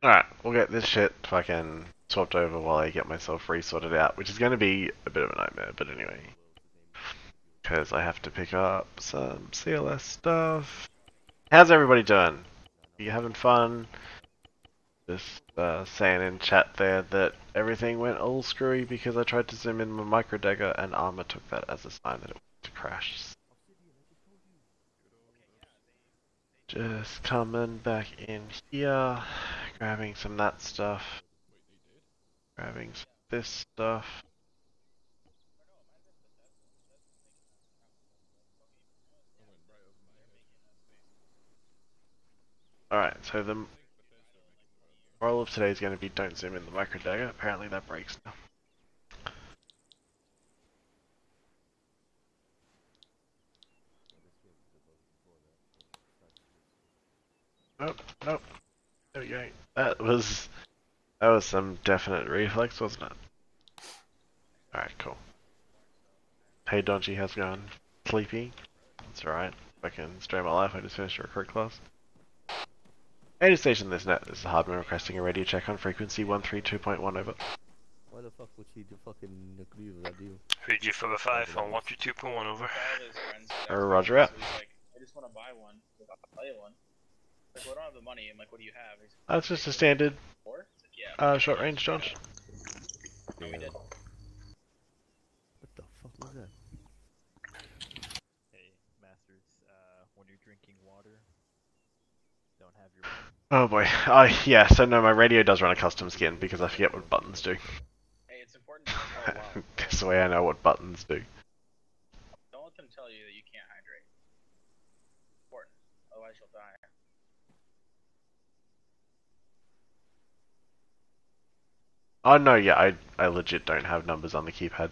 Alright, we'll get this shit fucking swapped over while I get myself resorted out, which is going to be a bit of a nightmare, but anyway. Because I have to pick up some CLS stuff. How's everybody doing? Are you having fun? Just saying in chat there that everything went all screwy because I tried to zoom in my micro dagger and Arma took that as a sign that it was to crash. Just coming back in here, grabbing some of that stuff, grabbing some of this stuff. Alright, so the moral of today is going to be don't zoom in the micro dagger. Apparently that breaks now. Nope, nope. There we go. That was some definite reflex, wasn't it? Alright, cool. Hey Donchi, how's it going? Sleepy? That's alright. I can stream my life, I just finished a recruit class. Hey to station this net, this is Hardman requesting a radio check on frequency 132.1 over. Why the fuck would she fucking agree with that deal? Radio 505 on 132.1 over. Roger out. Like, I just want to buy one. I'll buy one. Like, well, I don't have the money. I'm like, what do you have? Like, That's just a standard like, yeah. short range Josh. And we did. What the fuck was that? Hey, Masters, when you're drinking water, don't have your... Oh boy. Oh yeah, so no, my radio does run a custom skin because I forget what buttons do. Hey, it's important to know well. That's the way I know what buttons do. Don't let them tell you that you can't hydrate. Important. Otherwise you'll die. Oh no, yeah, I legit don't have numbers on the keypad.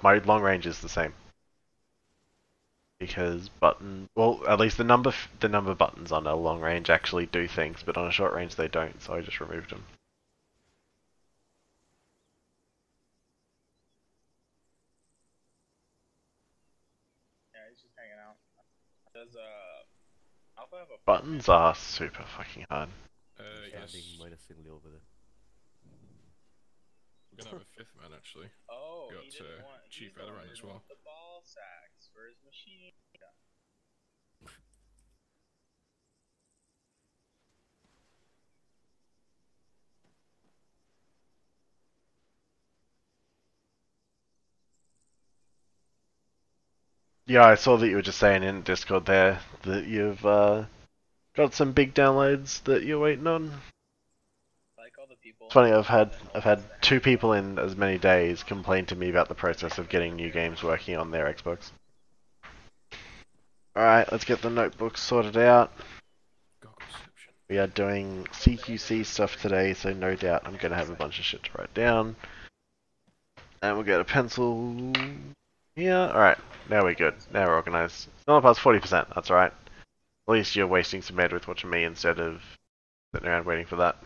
My long range is the same. Because well, at least the number buttons on a long range actually do things, but on a short range they don't, so I just removed them. Yeah, he's just hanging out. Does Alpha have a Buttons are super fucking hard. Yes. Menacingly over there. We're gonna have a fifth man actually. Oh, We got he didn't want Chief he's the one Veteran who as didn't well. want the ball sacks for his machine gun. Yeah, I saw that you were just saying in Discord there that you've got some big downloads that you're waiting on. Like all the people. It's funny, I've had 2 people in as many days complain to me about the process of getting new games working on their Xbox. Alright, let's get the notebooks sorted out. We are doing CQC stuff today, so no doubt I'm gonna have a bunch of shit to write down. And we'll get a pencil here. Alright, now we're good. Now we're organised. Still past 40%, that's alright. At least you're wasting some bandwidth watching me instead of sitting around waiting for that.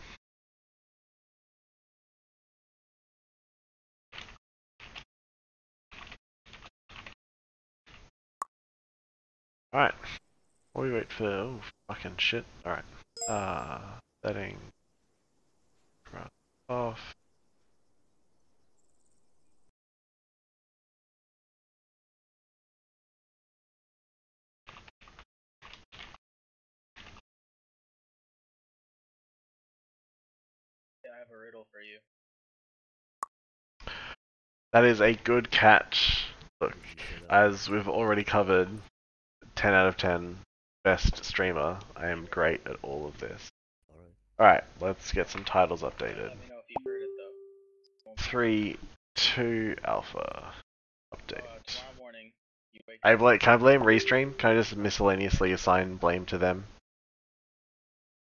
Alright. While we wait for... oh, fucking shit. Alright. Setting... off. Yeah, I have a riddle for you. That is a good catch. Look, as we've already covered, 10 out of 10, best streamer. I am great at all of this. Alright, let's get some titles updated. Let me know if you've heard it though. 3, 2, alpha. Update. Tomorrow morning, you wake Can I blame Restream? Can I just miscellaneously assign blame to them?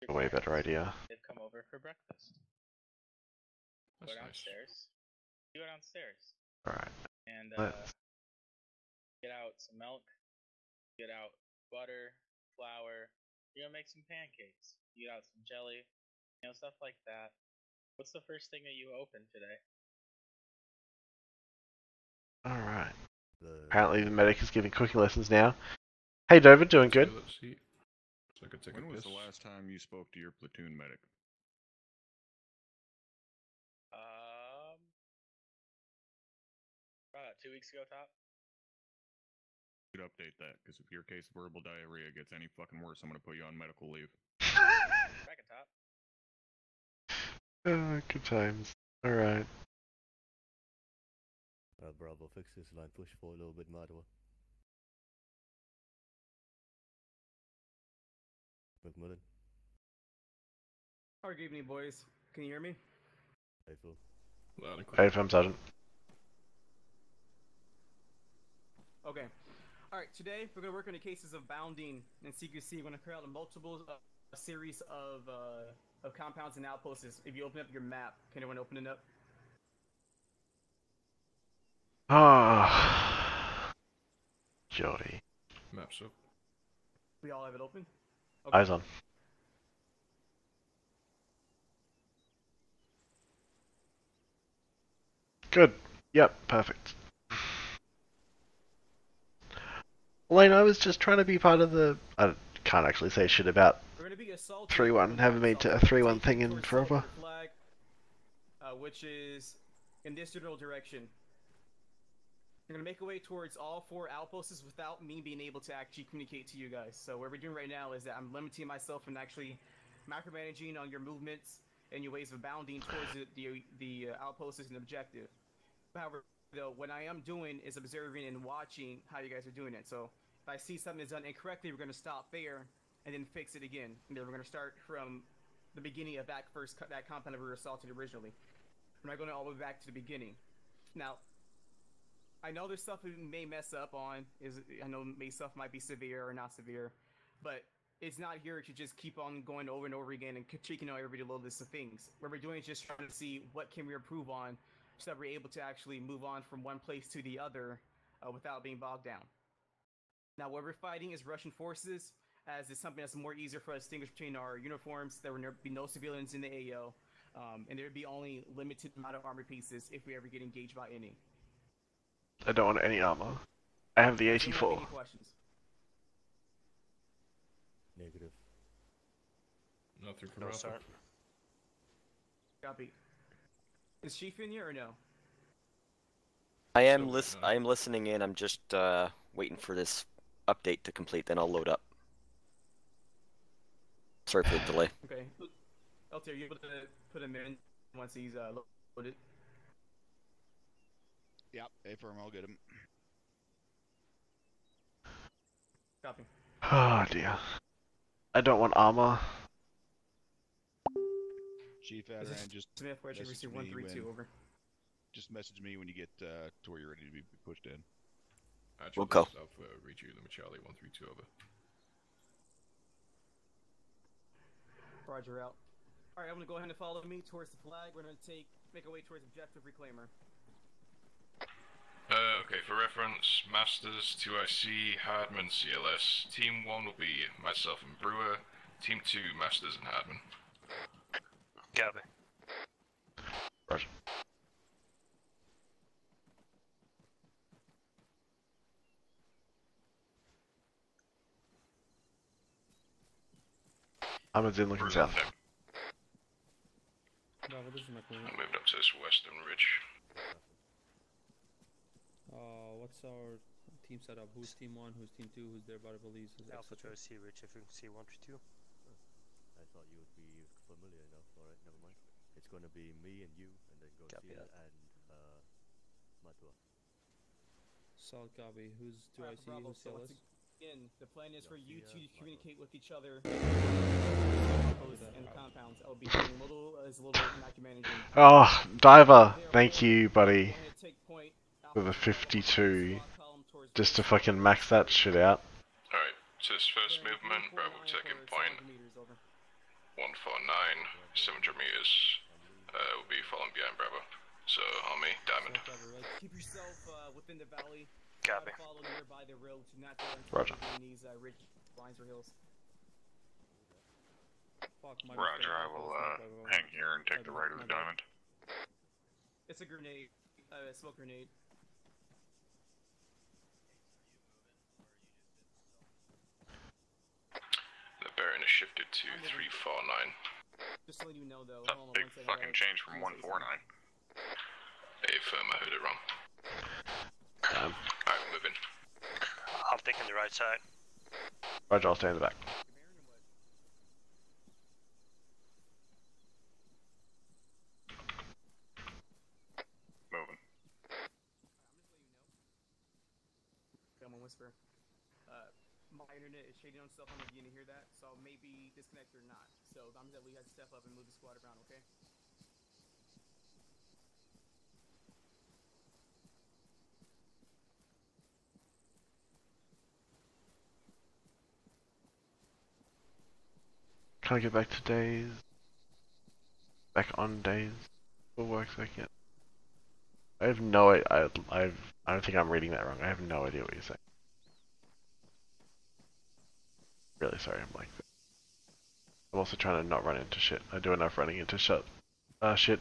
A way better idea. They've come over for breakfast. That's Go nice. downstairs. You go downstairs. Alright. And Let's... get out some milk. Get out butter, flour. You're gonna make some pancakes. You get out some jelly. You know, stuff like that. What's the first thing that you open today? Alright. Apparently the medic is giving cooking lessons now. Hey Dover, doing good? So let's see. So I could take When a was piss. the last time you spoke to your platoon medic? About 2 weeks ago, top. You could update that, because if your case of verbal diarrhea gets any fucking worse, I'm gonna put you on medical leave. Back at top. Good times. Alright. Bravo, fix this line, push for a little bit, Madwa. McMillan. Good evening, boys. Can you hear me? Hey, Phil. Loud and clear. Hey, Firm Sergeant. Okay. Alright, today we're going to work on the cases of bounding and secrecy. We're going to create a multiple series of compounds and outposts. If you open up your map, can anyone open it up? Ah. Joy. Maps up. We all have it open? Okay. Eyes on. Good. Yep, perfect. Lane, I was just trying to be part of the... I can't actually say shit about We're going to be assaulting. 3-1. Haven't made a 3-1 thing in forever. Flag, which is in this general direction. We're going to make our way towards all 4 outposts without me being able to actually communicate to you guys. So what we're doing right now is that I'm limiting myself and actually micromanaging on your movements and your ways of bounding towards the outposts and objective. However, though, what I am doing is observing and watching how you guys are doing it. So if I see something is done incorrectly, we're going to stop there and then fix it again. And then we're going to start from the beginning of that compound that we were assaulted originally. We're not going all the way back to the beginning. Now, I know there's stuff we may mess up on. I know stuff might be severe or not severe, but it's not here to just keep on going over and over again and critiquing every little list of things. What we're doing is just trying to see what can we improve on, so that we're able to actually move on from one place to the other without being bogged down. Now, what we're fighting is Russian forces, as it's something that's more easier for us to distinguish between our uniforms. There would be no civilians in the AO, and there would be only limited amount of armor pieces if we ever get engaged by any. I don't want any armor. I have the Does anyone have 84. any questions? Negative. Nothing from No, Alpha. sir. Copy. Is Chief in here or no? I am So, I am listening in. I'm just waiting for this update to complete, then I'll load up. Sorry for the delay. Okay. LT, are you able to put him in once he's loaded? Yep, A-firm, I'll get him. Copy. Oh dear. I don't want armor. Chief This is Adran, just Smith, where you message receive me 132 when- over. just message me when you get to where you're ready to be pushed in. Actually, We'll go. this is Alpha, reach you, limit Charlie, 132 over. Roger out. Alright, I'm gonna go ahead and follow me towards the flag. We're gonna make our way towards objective reclaimer. Okay, for reference, Masters, 2IC, Hardman, CLS. Team 1 will be myself and Brewer. Team 2, Masters and Hardman. Copy. Roger. I'm in looking Brewer's south. on deck. Bravo, this is McLean. I moved up to this western ridge. What's our team setup? Who's team 1, who's team 2, who's their body police? Who's Alpha etc.? to C, Rich, if you can see 132. I thought you would be familiar enough. Alright, never mind. It's gonna be me and you, and then Copy Garcia that. and Matua. Salt Gabi, who's Alright, 2IC, Bravo, who's so once CLS? again, the plan is for you to Garcia, communicate with each other that. and compounds. I'll be doing a little micromanaging. Oh, Diver, Therefore, thank you, buddy, go ahead and take point. for the Alpha, 52, squad column towards just to base. fucking max that shit out. Alright, so this first Bearing movement, 349 Bravo taking for point 700 meters, over. 149, 700 meters. Will be following behind Bravo. So, on me, Diamond. Salt Gabi, right? Keep yourself within the valley. Copy. Try to follow nearby the road to not go into Roger. these ridge lines or hills. Fuck, my Roger, mistake. I will Bravo. hang here and take the My right of bad, the my bad. diamond. It's a grenade, smoke grenade. The bearing shifted to 349. Just to let you know, though. That's a hold on big one second, fucking change from 149. Affirm, I heard it wrong. Alright, moving. I'm taking the right side. Roger, I'll stay in the back. Moving. Come on, whisper. My internet is shading on stuff. I'm beginning to hear that, so maybe disconnect or not. So I'm just we have to step up and move the squad around, okay? Can I get back to days? Back on days? What works back yet? I have no idea. I don't think I'm reading that wrong. I have no idea what you're saying. Really sorry, I'm like this. I'm also trying to not run into shit. I do enough running into shit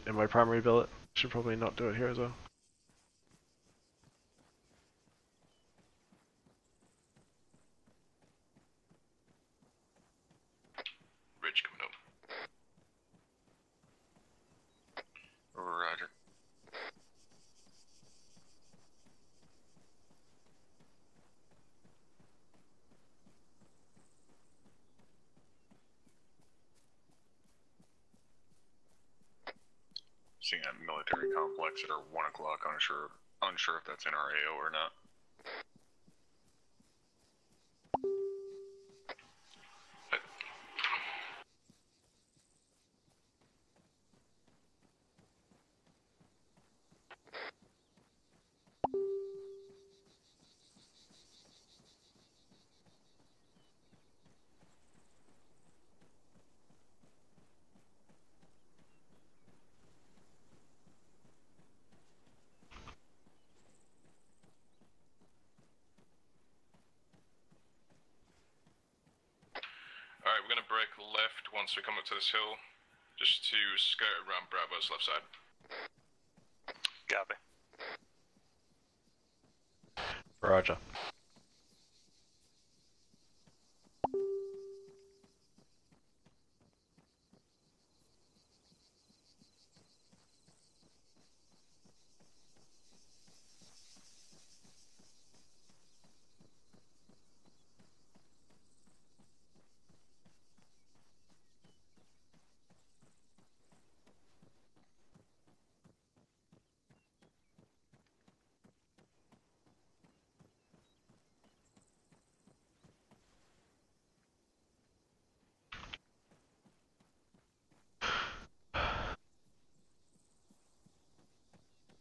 in my primary billet. Should probably not do it here as well. Ridge coming up. Roger. Seeing that military complex at 1 o'clock, unsure if that's in our AO or not. Alright, we're gonna break left once we come up to this hill, just to skirt around Bravo's left side. Copy. Roger.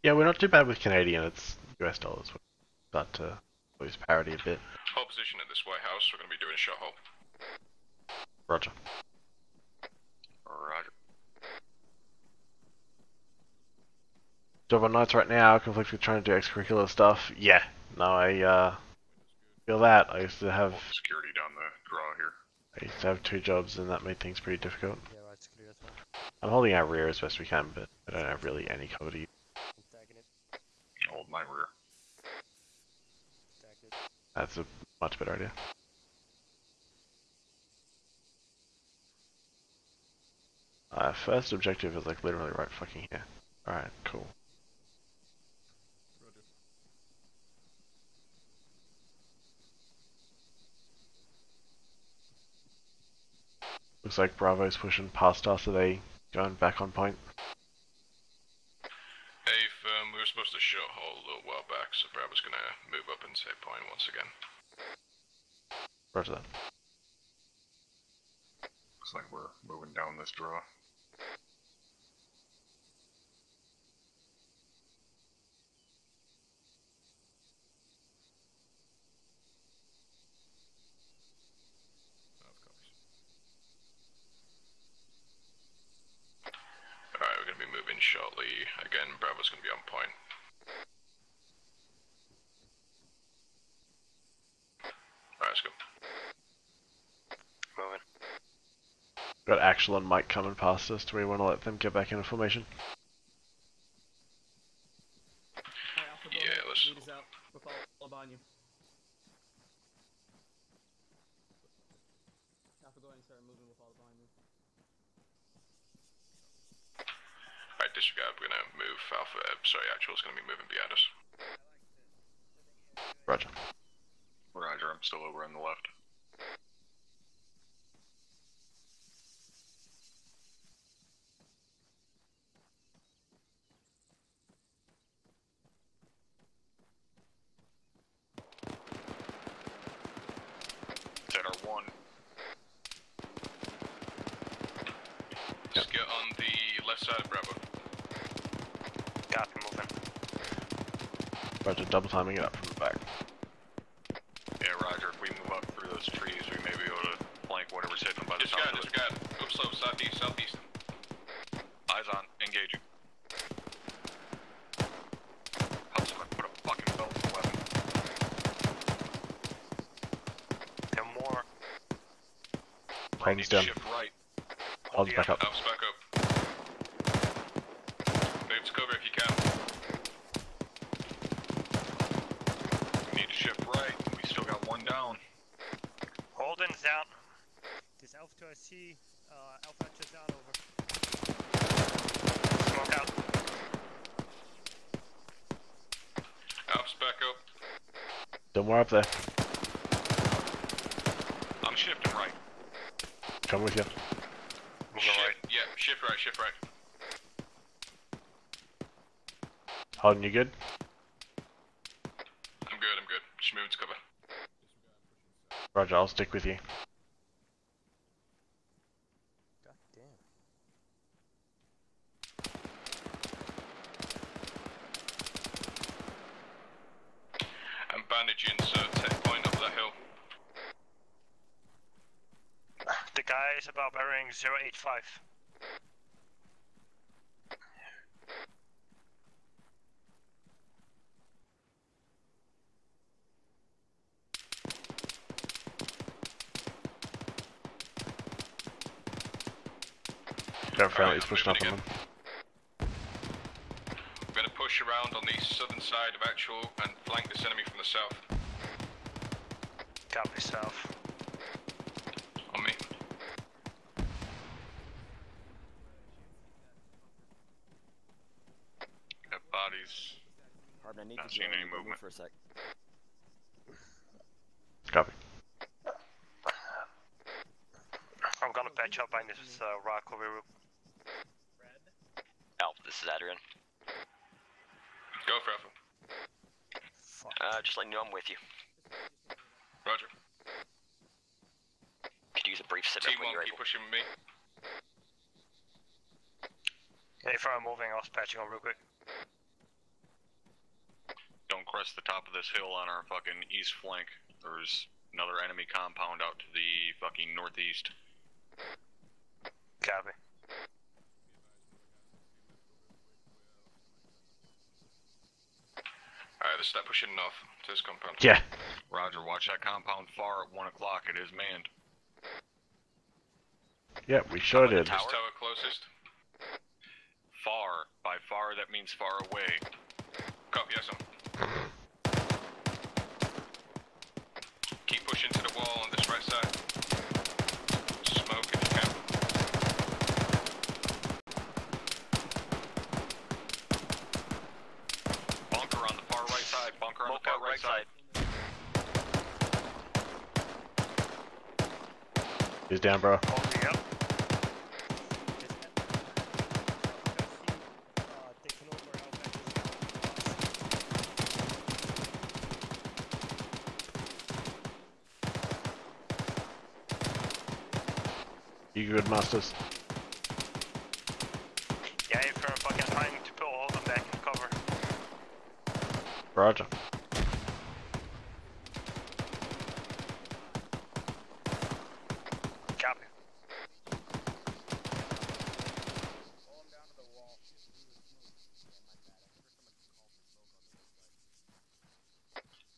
Yeah, we're not too bad with Canadian. It's US dollars. We start to lose parity a bit. Hold position at this White House. We're gonna be doing a shot hole. Roger. Roger. Job on nights right now. Conflict with trying to do extracurricular stuff. Yeah. No, I feel that. I used to have Security down the draw here. 2 jobs, and that made things pretty difficult. Yeah, right, it's clear as well. I'm holding our rear as best we can, but I don't have really any cover to use. I'm tagging it. Hold my rear. Tagged it. That's a much better idea. First objective is like literally right fucking here. Alright, cool. Roger. Looks like Bravo's pushing past us. Are they going back on point? Hey, firm, we were supposed to shot hole a little while back, so Bravo's gonna move up and take point once again. Roger that. Looks like we're moving down this draw. Alright, we're gonna be moving shortly. Again, Bravo's gonna be on point. Alright, let's go. Moving. Got Actual and Mike coming past us. Do we want to let them get back into formation? Alright, Alpha, go Yeah, ahead. let's- Lead us out. We'll follow behind you. Alpha, go go ahead and start moving with all the behind me. Alright, disregard, we're gonna move Alpha, Actual's gonna be moving behind us. Roger. Roger, I'm still over on the left. ZR1. Just get on the left side of Bravo. Copy, moving. Roger, double timing it up from the back. Yeah, Roger, if we move up through those trees, we may be able to flank whatever's hidden by the Disregard, sound of it. disregard. Move slow, southeast, southeast. Eyes on, engaging. Help someone put a fucking belt in the weapon. There are more. Holmes down. Shift right. Holmes back up. Alpha's back up. Move to cover if you can. We need to shift right. We still got one down. Holden's down. This Alpha to IC, Alpha just down over. Smoke out. Alpha's back up. Don't worry up there. I'm shifting right. Come with you. Moving right. Yeah, shift right, shift right. Holden, you good? I'm good, I'm good. Just moving to cover. Roger, I'll stick with you. God damn. I'm bandaging, so take point up that hill. The guy is about bearing 085. Don't friendly, Alright, he's pushing up moving on them. I'm gonna push around on the southern side of Actual and flank this enemy from the south. Copy south. On me. Got bodies. Hardman, I need Not you seeing to any move movement. for a sec. Copy. I'm gonna patch up on this rock over here. Alpha, this is Adrian. Go for Alpha. Just letting you know I'm with you. Roger. Could use a brief sit rep Team when 1, you're keep able. pushing with me. Yeah, if I'm moving, I was patching on real quick. Don't crest the top of this hill on our fucking east flank. There's another enemy compound out to the fucking northeast. Copy. Alright, let's start pushing north to this compound. Yeah. Roger, watch that compound far at 1 o'clock. It is manned. Yeah, we sure did. This tower closest. Far. By far, that means far away. Copy, yes, sir. Keep pushing to the wall on this right side. Smoke if you can. Bunker on the far right side. Bunker on the far right side. He's down, bro. Holding up. Taking over Alpha. You good, Masters? Yeah, if you're fucking trying to pull Holden back in cover. Roger. Copy.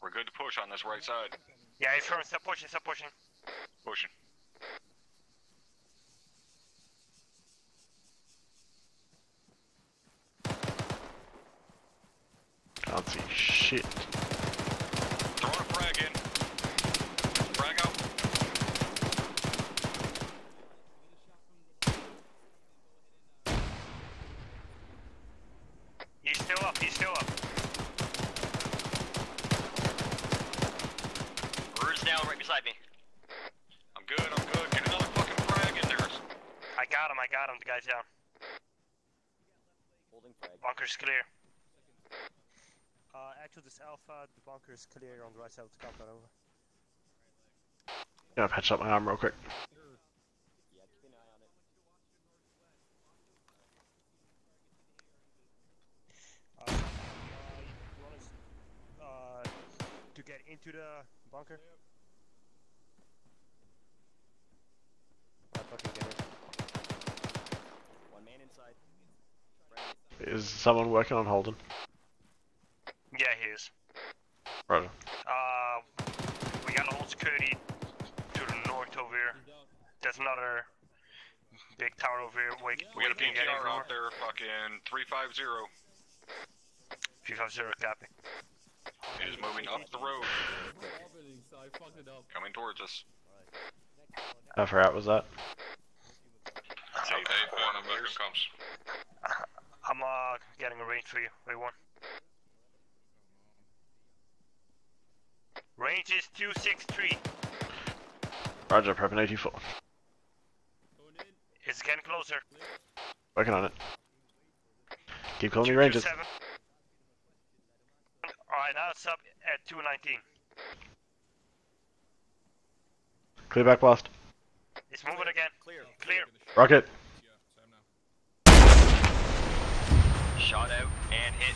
We're good to push on this right side. Yeah, if you're stop pushing, stop pushing. Pushing. Can't see shit. Throwing a frag in. Frag out. beside me. I'm good. Get another fucking frag in there. I got him. The guy's down. Holding frag. Bunker's clear. Actual, this Alpha, the bunker is clear on the right side of the compound, over. Gonna patch up my arm real quick. Yeah, keep an eye on it. You want us to get into the bunker? Fucking get in. One man inside. Is someone working on Holden? Yeah, he is. Roger. We got a whole security to the north over here. There's another big tower over here. We got a PTR out there, fucking 350. 350, copy. It is moving up the road. Coming towards us. How far out was that? Hey, one of them comes. I'm getting a range for you. Wait, one. Range is 263. Roger, prepping 84. It's getting closer. Working on it. Keep calling me ranges. 227. Alright, now it's up at 219. Clear back blast. It's moving again. Clear. Rocket. Shot out and hit.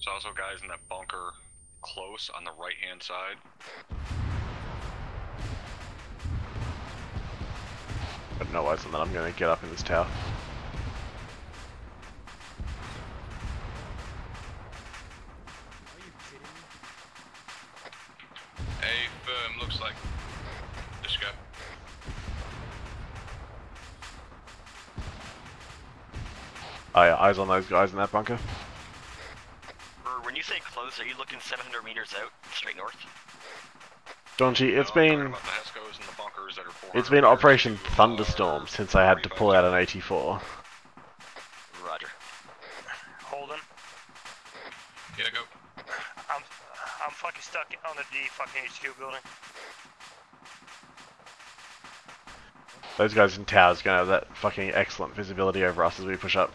There's also guys in that bunker close on the right hand side. But no worries, and then I'm gonna get up in this tower. A firm looks like this guy. Oh yeah, eyes on those guys in that bunker. When you say close, are you looking 700 meters out, straight north? Donchi, it's No, I'm talking been about the Hescos and the bunkers that are 400 it's been meters Operation to, Thunderstorm since I had to pull out an 84. Roger. Holden. Yeah, go. I'm fucking stuck under the fucking HQ building. Those guys in towers are gonna have that fucking excellent visibility over us as we push up.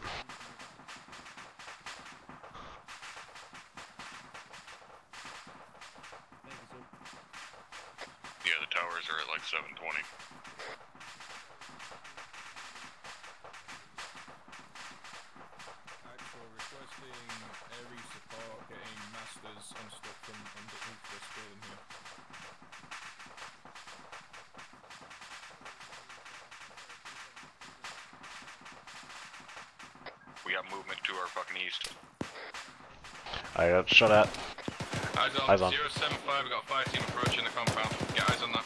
Yeah, the towers are at like 720. Actual requesting every support getting masters unstuck from underneath this building here. We got movement to our fucking east. I got shot at. Eyes on. 075, we got a fire team approaching the compound. Get eyes on that.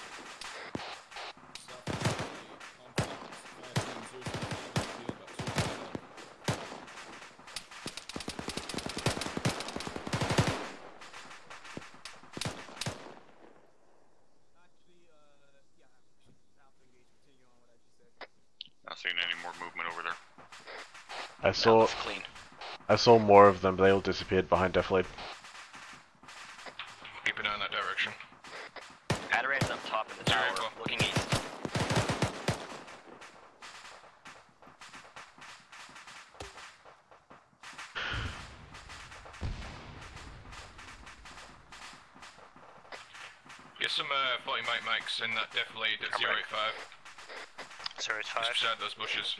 Not seeing any more movement over there. I saw more of them, but they all disappeared behind Deflade. Keep an eye in that direction. Adaran's up top in the tower, looking east. Get some 40 mics in that Deflade at 085. 085. Just beside those bushes.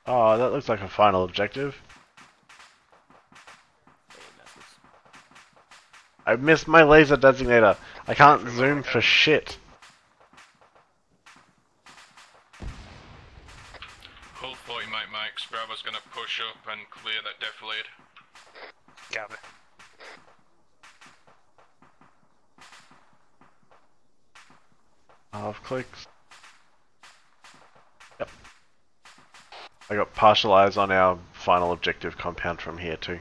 Oh, that looks like a final objective. I missed my laser designator. I can't zoom for shit. Hold 40 mics. Bravo's gonna push up and clear that Deflade. Copy. Half clicks. Yep. I got partial eyes on our final objective compound from here too.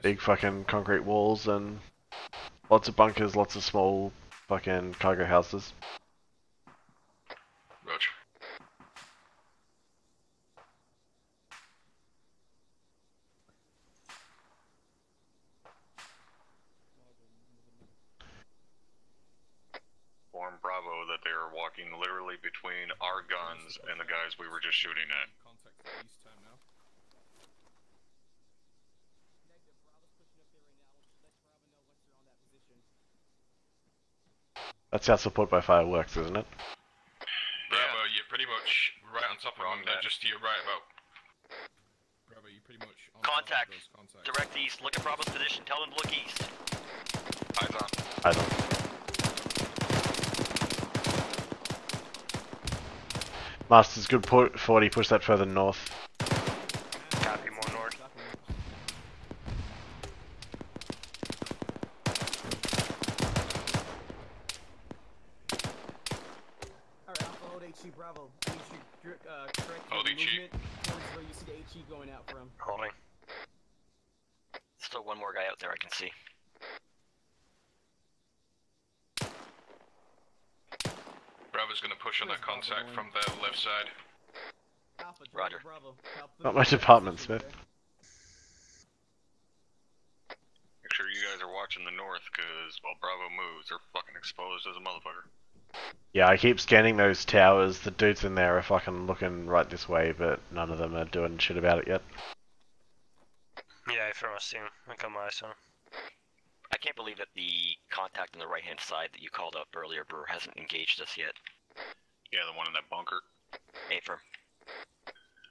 big fucking concrete walls and lots of bunkers, lots of small fucking cargo houses. Roger. Inform Bravo that they are walking literally between our guns and the guys we were just shooting at. Contact the east turn now. Negative. Bravo's pushing up there right now. Let Bravo know once you're on that position. That's our support by fireworks, isn't it? Bravo, you're pretty much right on top of them. They're just to your right about. Bravo, you're pretty much on Contact. top of those contacts. Direct east. Look at Bravo's position. Tell them to look east. Eyes on. I don't. Masters, good 40, push that further north. Copy, more north. Alright, Alpha, hold HE Bravo. I need you to correct Hold your HE. movement towards where you see the HE going out from. Holding. Still one more guy out there I can see. Bravo's gonna push on that contact from the left side. Alpha, Roger. Bravo. Not my department, Smith. Make sure you guys are watching the north, cause while Bravo moves, they're fucking exposed as a motherfucker. Yeah, I keep scanning those towers. The dudes in there are fucking looking right this way, but none of them are doing shit about it yet. Yeah, I firm see him. I got my eyes on him. I can't believe that the contact on the right-hand side that you called up earlier, Brewer, hasn't engaged us yet. Yeah, the one in that bunker. Affirm.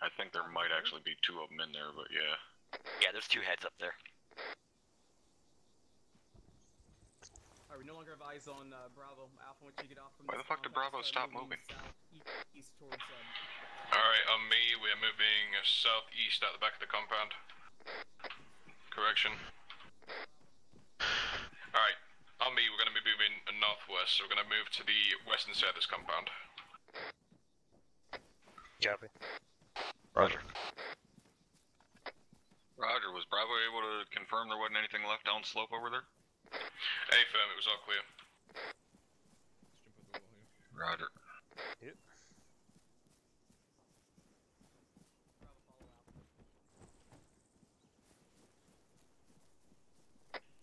I think there might actually be two of them in there, but yeah. Yeah, there's two heads up there. Alright, we no longer have eyes on Bravo. Alpha, once you get off from Why this the fuck did compound, Bravo start stop moving? East towards, Alright, on me, we're moving southeast out the back of the compound. Correction. Alright, on me, we're gonna be moving northwest, so we're gonna move to the western side of this compound. Copy. Roger. Roger, was Bravo able to confirm there wasn't anything left down slope over there? Affirm, it was all clear. Roger. Yep.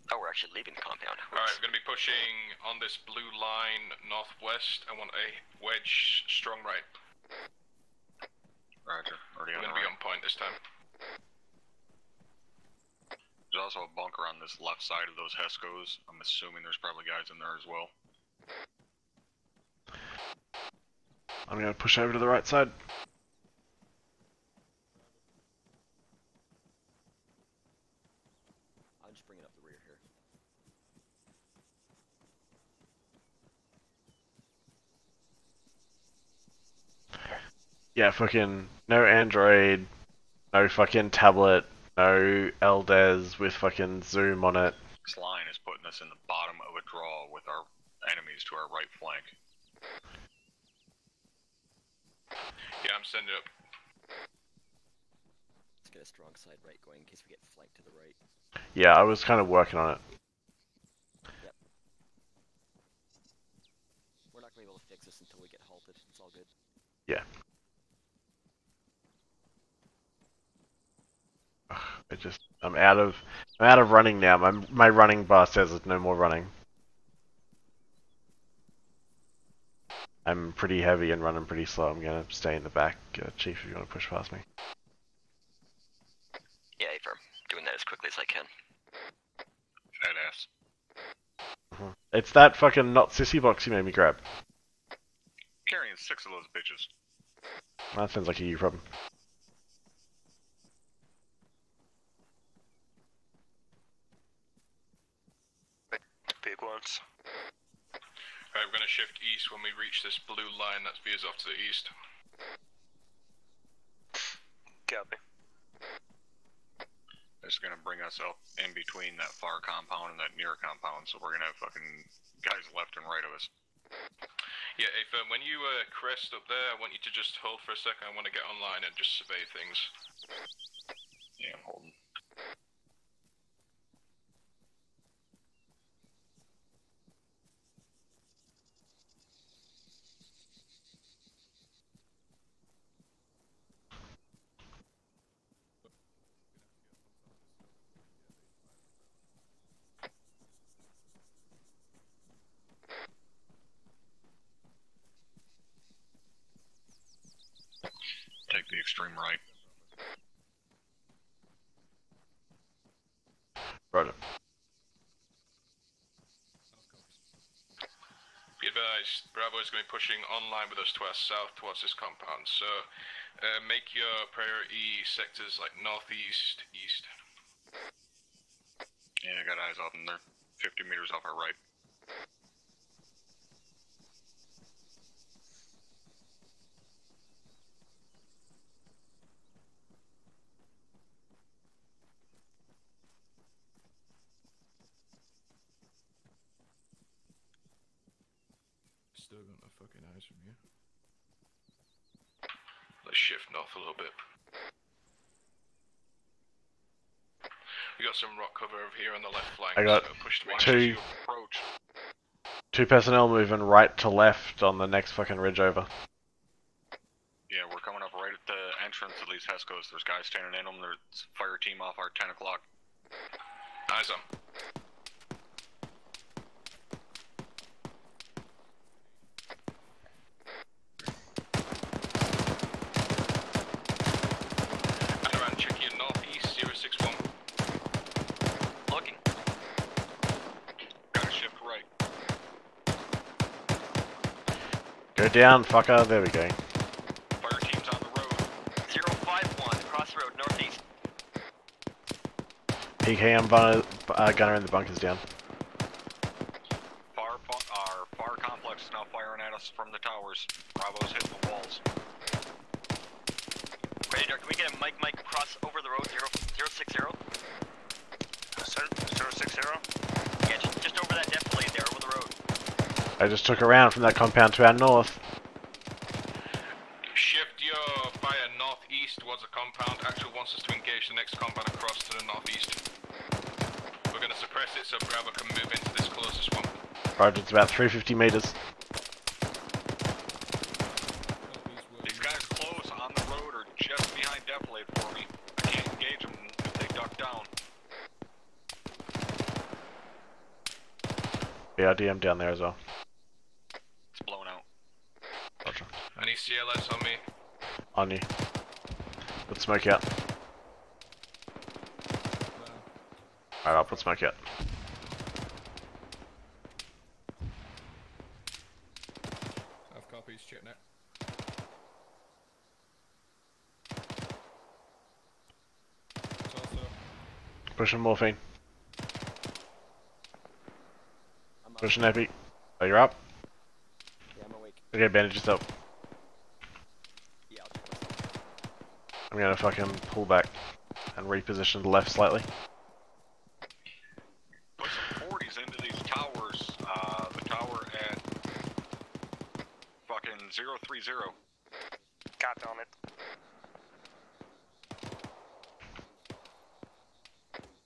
Oh, we're actually leaving the compound. Alright, we're gonna be pushing on this blue line northwest. I want a wedge strong right. Roger. Already We're on the gonna be right. on point this time. There's also a bunker on this left side of those Hescos. I'm assuming there's probably guys in there as well. I'm gonna push over to the right side. I'm just bringing up the rear here. Yeah, fucking no Android, no fucking tablet, no LDES with fucking Zoom on it. This line is putting us in the bottom of a draw with our enemies to our right flank. Yeah, I'm sending up. Let's get a strong side right going in case we get flanked to the right. Yeah, I was kind of working on it. Yep. We're not gonna be able to fix this until we get halted. It's all good. Yeah. I'm out of running now. My running bar says there's no more running. I'm pretty heavy and running pretty slow. I'm gonna stay in the back, Chief, if you want to push past me. Yeah, Affirm. Doing that as quickly as I can. Fat ass. It's that fucking not sissy box you made me grab. Carrying 6 of those bitches. That sounds like a you problem. Big ones. Alright, we're gonna shift east when we reach this blue line that veers off to the east. Copy. It's gonna bring us up in between that far compound and that near compound, so we're gonna have fucking guys left and right of us. Yeah, Affirm, when you crest up there, I want you to just hold for a second. I want to get online and just survey things. Yeah, I'm holding. extreme right. Roger. Be advised, Bravo is going to be pushing online with us to our south towards this compound, so make your priority sectors like northeast, east. Yeah, I got eyes off them. They're 50 meters off our right. Still got no fucking eyes from you. Let's shift north a little bit. We got some rock cover over here on the left flank. I got so push to make two Approach. personnel moving right to left on the next fucking ridge over. Yeah, we're coming up right at the entrance of these Hescos. There's guys standing in them. There's fire team off our 10 o'clock. Eyes on. Around check your northeast, 061. Looking. Gotta shift right. Go down, fucker. There we go. Fire team's on the road. 051, cross the road, northeast. PKM gunner in the bunkers down. Our far complex is now firing at us from the towers. Bravo's hitting the walls. Radar, can we get a Mike cross over the road, 060? 060? Yeah, just over that depth blade there, over the road. I just took around from that compound to our north. Shift your fire northeast towards the compound. Actual wants us to engage the next compound across to the northeast. We're going to suppress it so Bravo can move into this closest one. Roger, it's about 350 meters. These guys close on the road or just behind Deflate for me. I can't engage them if they duck down. BRDM down there as well. It's blown out. Roger. I need CLS on me. On you. Put smoke out. Alright, I'll put smoke out. I've copies, check net. Pushing morphine. Pushing epi. Oh, you're up? Yeah, I'm awake. Okay, bandage yourself. Yeah, I'll check myself. I'm gonna fucking pull back and reposition the left slightly. Put some 40s into these towers. The tower at fucking 030. Got on it.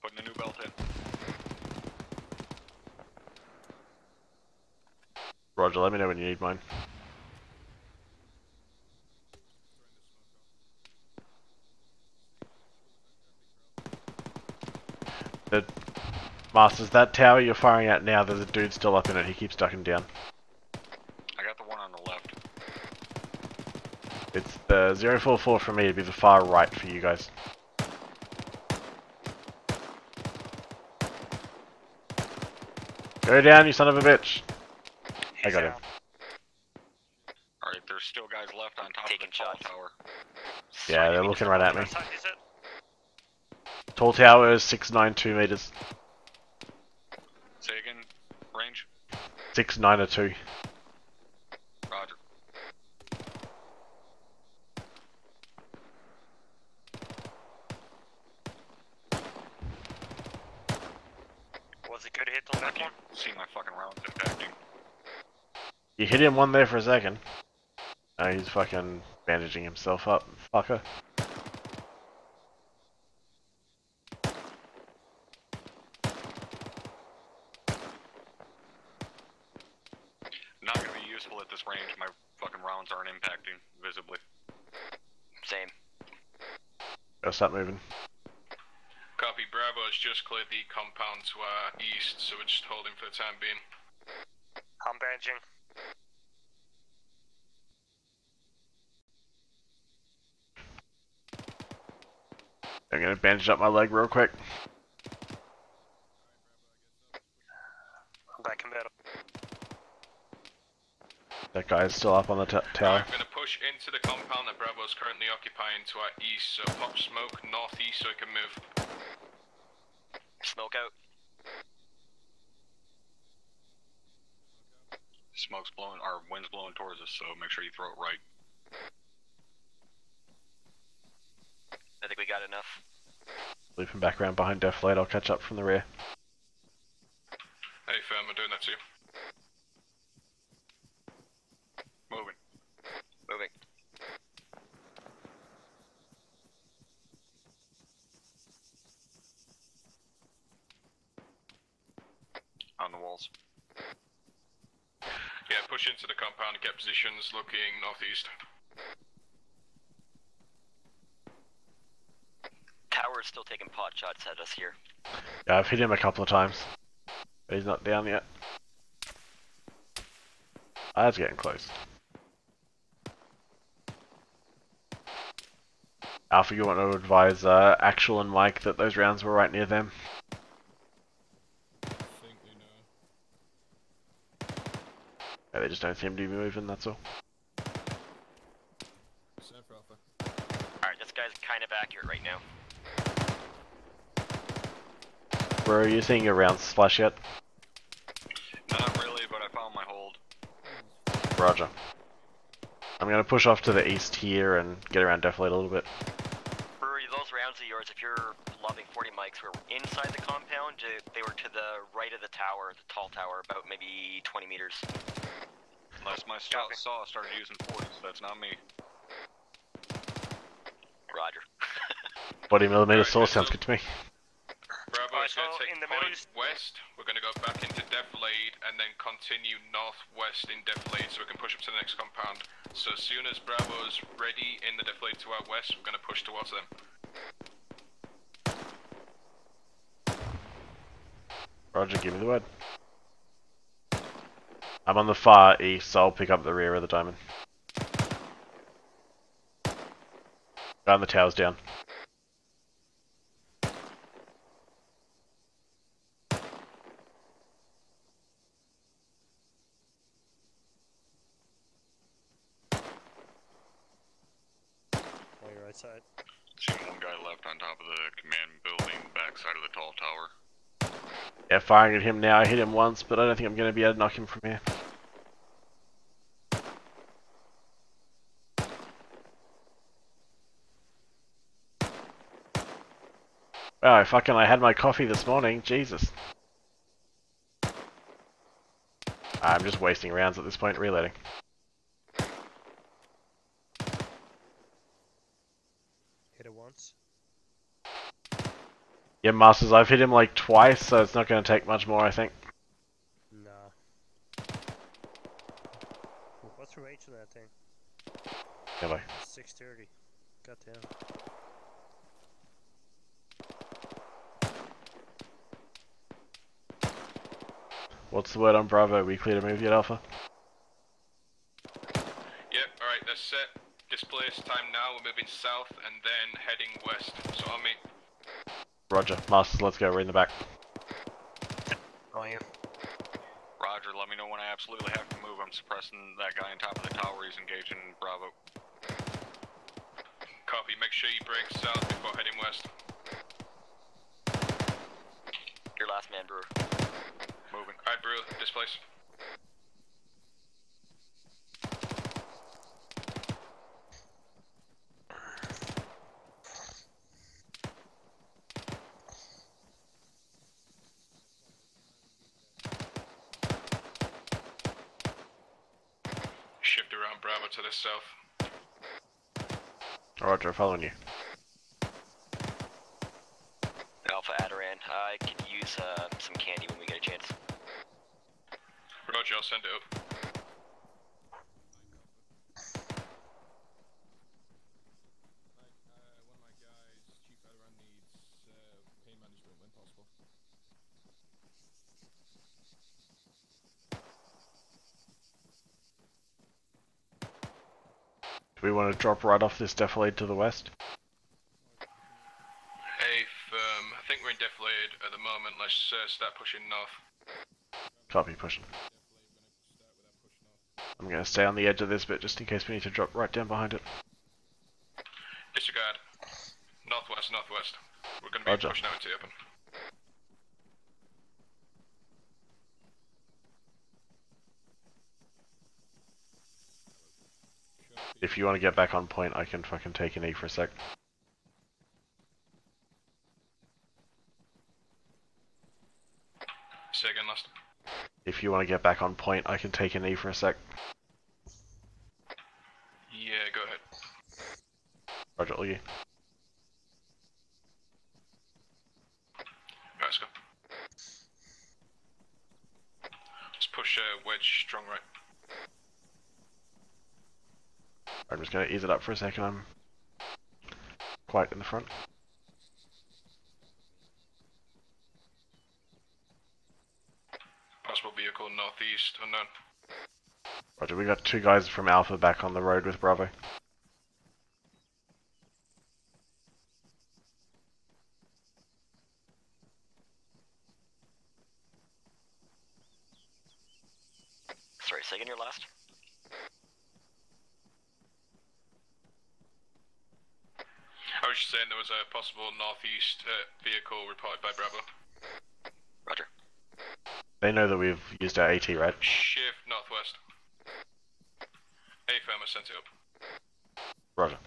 Putting a new belt in. Roger, let me know when you need mine. The Masters, that tower you're firing at now, there's a dude still up in it. He keeps ducking down. I got the one on the left. It's the 044 for me, it'd be the far right for you guys. Go down, you son of a bitch! I got him. Alright, there's still guys left on top Taking of the tall shots. tower. Yeah, they're looking right at me. What side is it? Tall tower is 692 meters. Say again, range? 692. Roger. Was it good hit on I that one? can't see my fucking rounds impacting. You hit him one there for a second. Oh, he's fucking bandaging himself up, fucker. Not gonna be useful at this range. My fucking rounds aren't impacting visibly. Same. Gotta start moving. Copy, Bravo has just cleared the compound to our east, so we're just holding for the time being. I'm bandaging. I'm gonna bandage up my leg real quick. I'm back in battle. That guy's still up on the tower. I'm going to push into the compound that Bravo's currently occupying to our east, so pop smoke northeast so it can move. Smoke out. Smoke's blowing, or wind's blowing towards us, so make sure you throw it right. I think we got enough. Looping back around behind Deflate, I'll catch up from the rear. Hey fam, I'm doing that too. Moving. Moving. On the walls. Yeah, push into the compound and get positions looking northeast. Tower's still taking pot shots at us here. Yeah, I've hit him a couple of times. But he's not down yet. Ah, it's getting close. Alpha, you want to advise Actual and Mike that those rounds were right near them? Yeah, they just don't seem to be moving, that's all. Alright, this guy's kind of accurate right now. Bro, are you seeing your rounds splash yet? Not really, but I found my hold. Roger. I'm gonna push off to the east here and get around Deflate a little bit. Brewery, those rounds of yours, if you're lobbing 40 mics, were inside the compound. They were to the right of the tower, the tall tower, about maybe 20 meters. Unless my saw started using 40s, that's not me. Roger. 40mm saw sounds good to me. Bravo is going to so take in the middle point west. We're going to go back into Deflate and then continue northwest in Deflate so we can push up to the next compound. So as soon as Bravo's ready in the Deflate to our west, we're going to push towards them. Roger, give me the word. I'm on the far east, so I'll pick up the rear of the diamond. Guy on the tower's down. On your right side. Seen one guy left on top of the command building, backside of the tall tower. Yeah, firing at him now. I hit him once, but I don't think I'm going to be able to knock him from here. Wow, I had my coffee this morning. Jesus. I'm just wasting rounds at this point, reloading. Hit it once. Yeah, Masters, I've hit him like twice, so it's not going to take much more, I think. Nah. What's the range on that thing? Hello. 630. Goddamn. What's the word on Bravo? We clear to move yet, Alpha? Yep, alright, that's set. Displace time now, we're moving south and then heading west. So on me. Roger. Masters, let's go. We're in the back. Oh, yeah. Roger, let me know when I absolutely have to move. I'm suppressing that guy on top of the tower. He's engaging Bravo. Copy, make sure you break south before heading west. Your last man, Brewer. Moving. Alright, Brew, displace. Shift around Bravo to the south. Roger, following you. Alpha Adaran, I could use some candy when we get a chance. Roger, I'll send it up. One of my guys, Chief Adaran, needs pain management when possible. Do we want to drop right off this defilade to the west? think we're in deflated at the moment. Let's start pushing north. Copy, pushing. I'm gonna stay on the edge of this bit just in case we need to drop right down behind it. Disregard. Northwest, northwest. We're gonna be Roger. pushing out into the open. If you want to get back on point, I can fucking take an E for a sec. Say again, last. If you want to get back on point, I can take an E for a sec. Yeah, go ahead. Roger, all you. Right, let's go. Let's push wedge strong right. I'm just gonna ease it up for a second. I'm quite in the front. Possible vehicle northeast, unknown. Roger, we got 2 guys from Alpha back on the road with Bravo. Sorry, say again your last? I was just saying there was a possible northeast vehicle reported by Bravo. Roger. They know that we've used our AT, right? Shift northwest. A firm, sent it up. Roger.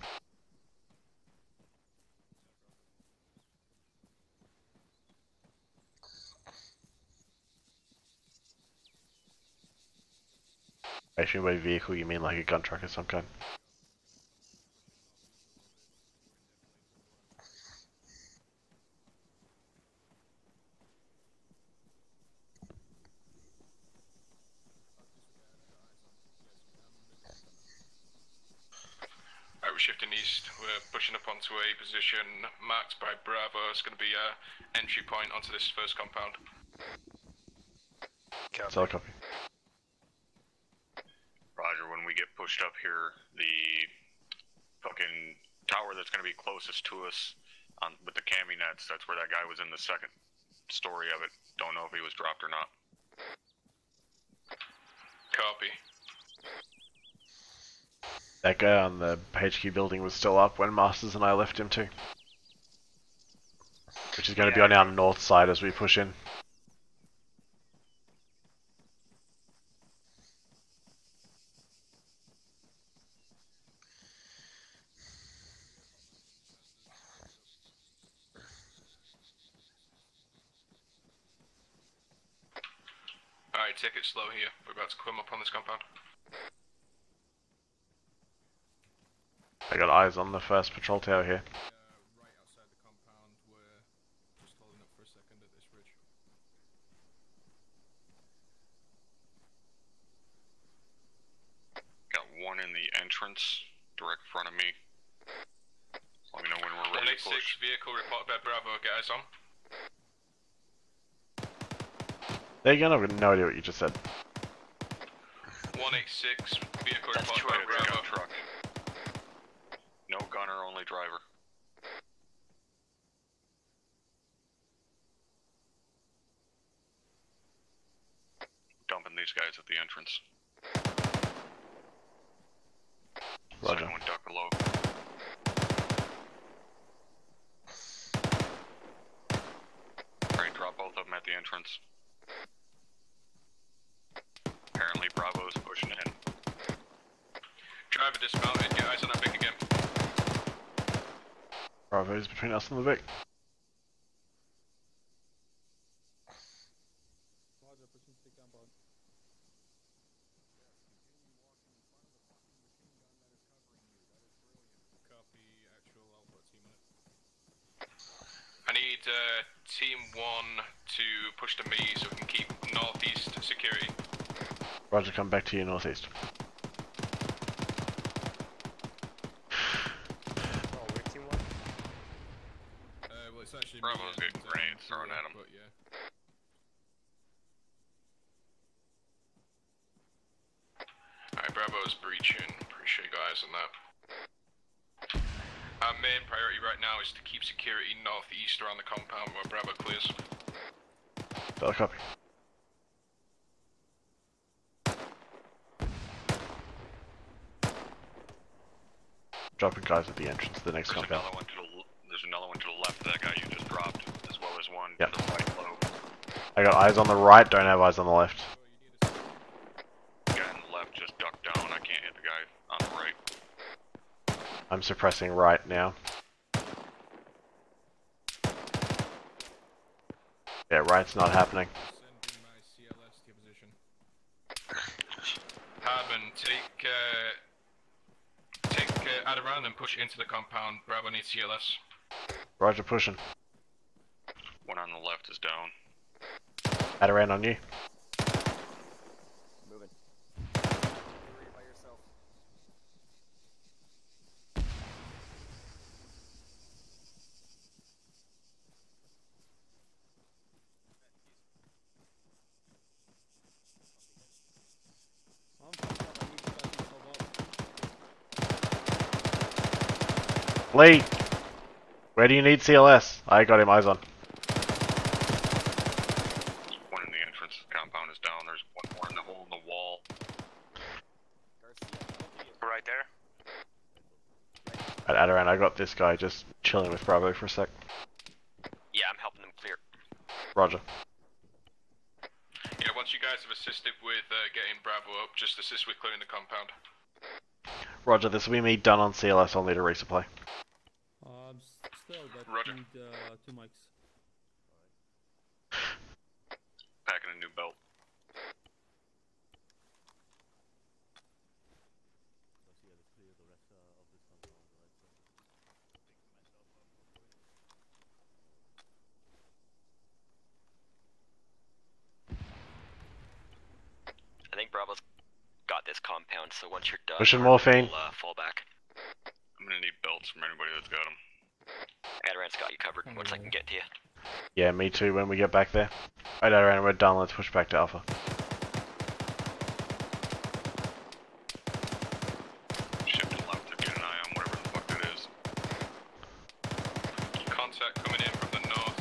Actually, by vehicle you mean like a gun truck of some kind? Alright, we're shifting east. We're pushing up onto a position marked by Bravo. It's going to be a entry point onto this first compound. Solid copy. Roger, when we get pushed up here, the fucking tower that's going to be closest to us with the cami nets, that's where that guy was in the second story of it. Don't know if he was dropped or not. Copy. That guy on the HQ building was still up when Masters and I left him too. Which is going to be on our north side as we push in. Alright, take it slow here. We're about to come up on this compound. I got eyes on the first patrol tower here. Right outside the compound, we're just holding up for a second at this ridge. Got one in the entrance, direct in front of me. Let me know when we're ready to 186 push. vehicle reported by Bravo. Get eyes on. There you go, I've got no idea what you just said. 186 vehicle That's reported by Bravo. truck. No gunner, only driver. Dumping these guys at the entrance. Roger. Second one duck below. Alright, drop both of them at the entrance. Apparently Bravo's pushing in. Driver dismounted. Get eyes on that Vic again. Bravo's between us and the Vic. Roger, pushing to the compound. Copy, actual Alpha, T-minute. I need Team 1 to push to me so we can keep northeast security. Roger, come back to you northeast. Oh, we're team 1? Well, it's actually Bravo's getting grenades thrown at him. But yeah. Alright, Bravo's breaching. Pretty sure you got eyes on that. main priority right now is to keep security northeast around the compound where Bravo clears. Got a copy. Dropping guys at the entrance to the next compound. There's another one to the left of that guy you just dropped, as well as one Yep. to the right below. I got eyes on the right, don't have eyes on the left. The guy on the left just ducked down, I can't hit the guy on the right. I'm suppressing right now. Yeah, right's not happening. Sending my CLS to your position. Hardman, take Adaran and push into the compound. Bravo needs CLS. Roger, pushing. One on the left is down. Adaran on you. Moving. Worry by yourself. Lee! Where do you need CLS? I got him eyes on. One in the entrance compound is down. There's one more in the hole in the wall. Right there. At Adaran, I got this guy just chilling with Bravo for a sec. Yeah, I'm helping them clear. Roger. Yeah, once you guys have assisted with getting Bravo up, just assist with clearing the compound. Roger, this will be me done on CLS, I'll need a resupply. Still, but Roger. need 2 mics. Packing a new belt. I think Bravo's got this compound, so once you're done, Pushing morphine. we'll, fall back. I'm gonna need belts from anybody that's got them. Adaran's got you covered once I can get to you. Yeah, me too when we get back there. Alright, Adaran, we're done, let's push back to Alpha. Shifting left to get an eye on whatever the fuck that is. Contact coming in from the north.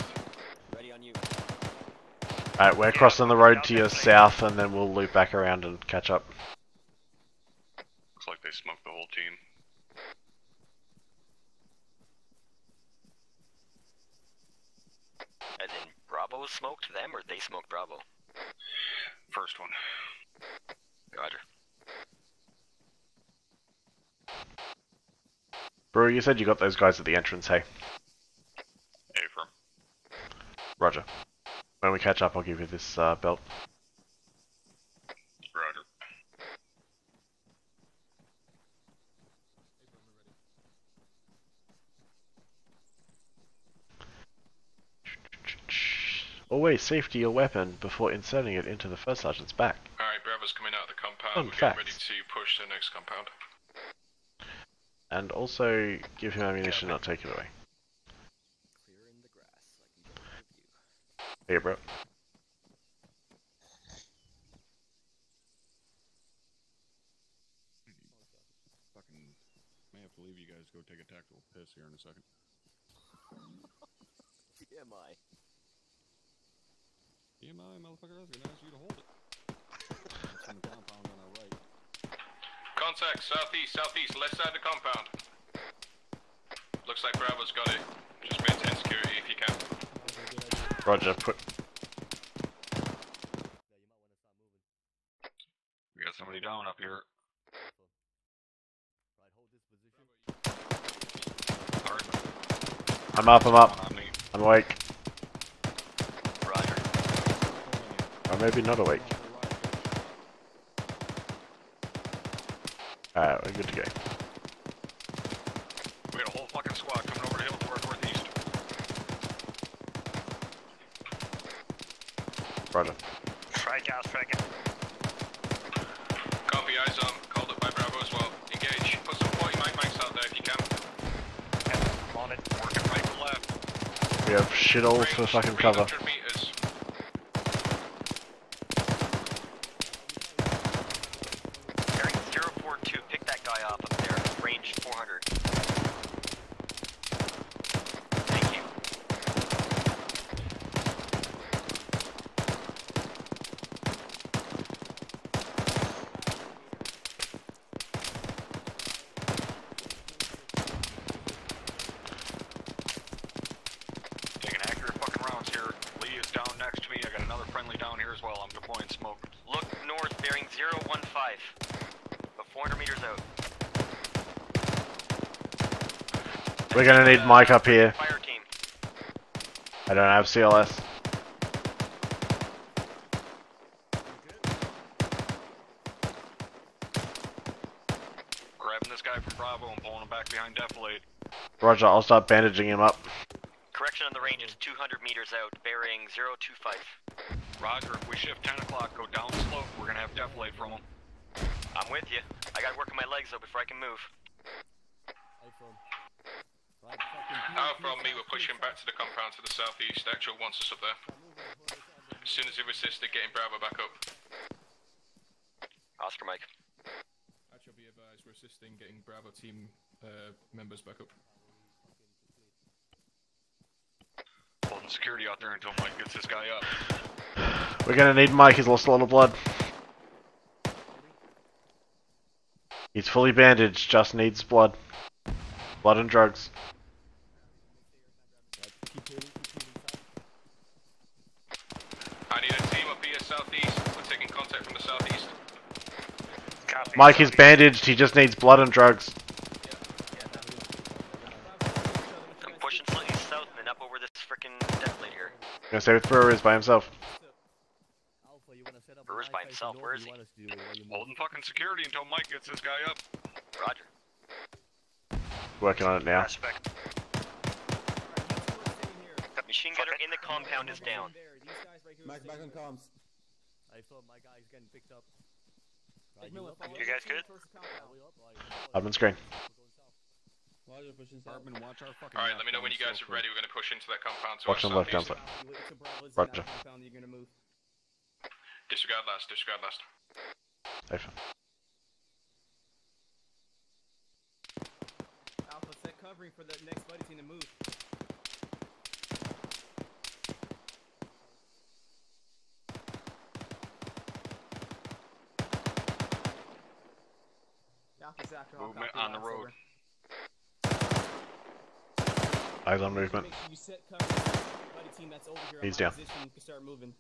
Ready on you. Alright, we're crossing the road to your south and then we'll loop back around and catch up. Looks like they smoked the whole team. As in, Bravo smoked them, or they smoked Bravo? First one. Roger. Brewer, you said you got those guys at the entrance, hey? Affirm. Roger. When we catch up, I'll give you this belt. Roger. Always safety your weapon before inserting it into the first sergeant's back. Alright, Bravo's coming out of the compound. Fun We're fact. getting ready to push to the next compound. And also, give him ammunition, not take it away. Clearing the grass like we don't give you. Here, bro. Fucking may have to leave you guys to go take a tactical piss here in a second. TMI. TMI, motherfucker, I was gonna ask you to hold it. That's in the compound on our right. Contact southeast, left side of the compound. Looks like Bravo's got it. Just maintain security if you can. Roger, put... We got somebody down up here. I'm up. I'm awake. Roger. Or maybe not awake. Alright, we're good to go. We got a whole fucking squad coming over the hill to our northeast. Roger. Strike out. Copy, eyes on. Called up by Bravo as well. Engage. Put some 40 mics out there if you can. On it. Working right to left. We have shit all for fucking cover. 300 meters. Bearing 042, pick that guy up there. Range 400. We're gonna need Mike up here. Fire team. I don't have CLS. Grabbing this guy from Bravo and pulling him back behind defilade. Roger, I'll start bandaging him up. Correction on the range is 200 meters out, bearing 025. Roger, if we shift 10 o'clock, go down slope, we're gonna have defilade from him. I'm with you. I gotta work on my legs though before I can move. Out from me, we're pushing back to the compound to the southeast. Actual wants us up there. As soon as you've assisted getting Bravo back up. Oscar Mike. Actually, be advised, we're assisting getting Bravo team members back up. Holding security out there until Mike gets this guy up. We're gonna need Mike, he's lost a lot of blood. He's fully bandaged, just needs blood. Blood and drugs. I need a team up here southeast. We're taking contact from the southeast. Copy. Mike is bandaged, he just needs blood and drugs. I'm pushing slightly south and then up over this frickin' defilade here. Gonna stay with Brewer is by himself. Brewer's by himself, where is he? Holding fucking security until Mike gets this guy up. Roger. Working on it now. Machine gunner in the compound is down. Mike, back on comms. I saw my guy's getting picked up. You guys good? Hardman screen. Hardman, watch our fucking. Alright, let me know when you guys are ready. We're gonna push into that compound to Watch our on left southeast. downside. Roger. Disregard last, disregard last. Safe. Alpha, set covering for the next buddy team to move. Alpha, Zach, Movement on the road. Eyes on movement. Make sure you set cover for the buddy team that's over here. He's on my down. Position, you can start moving.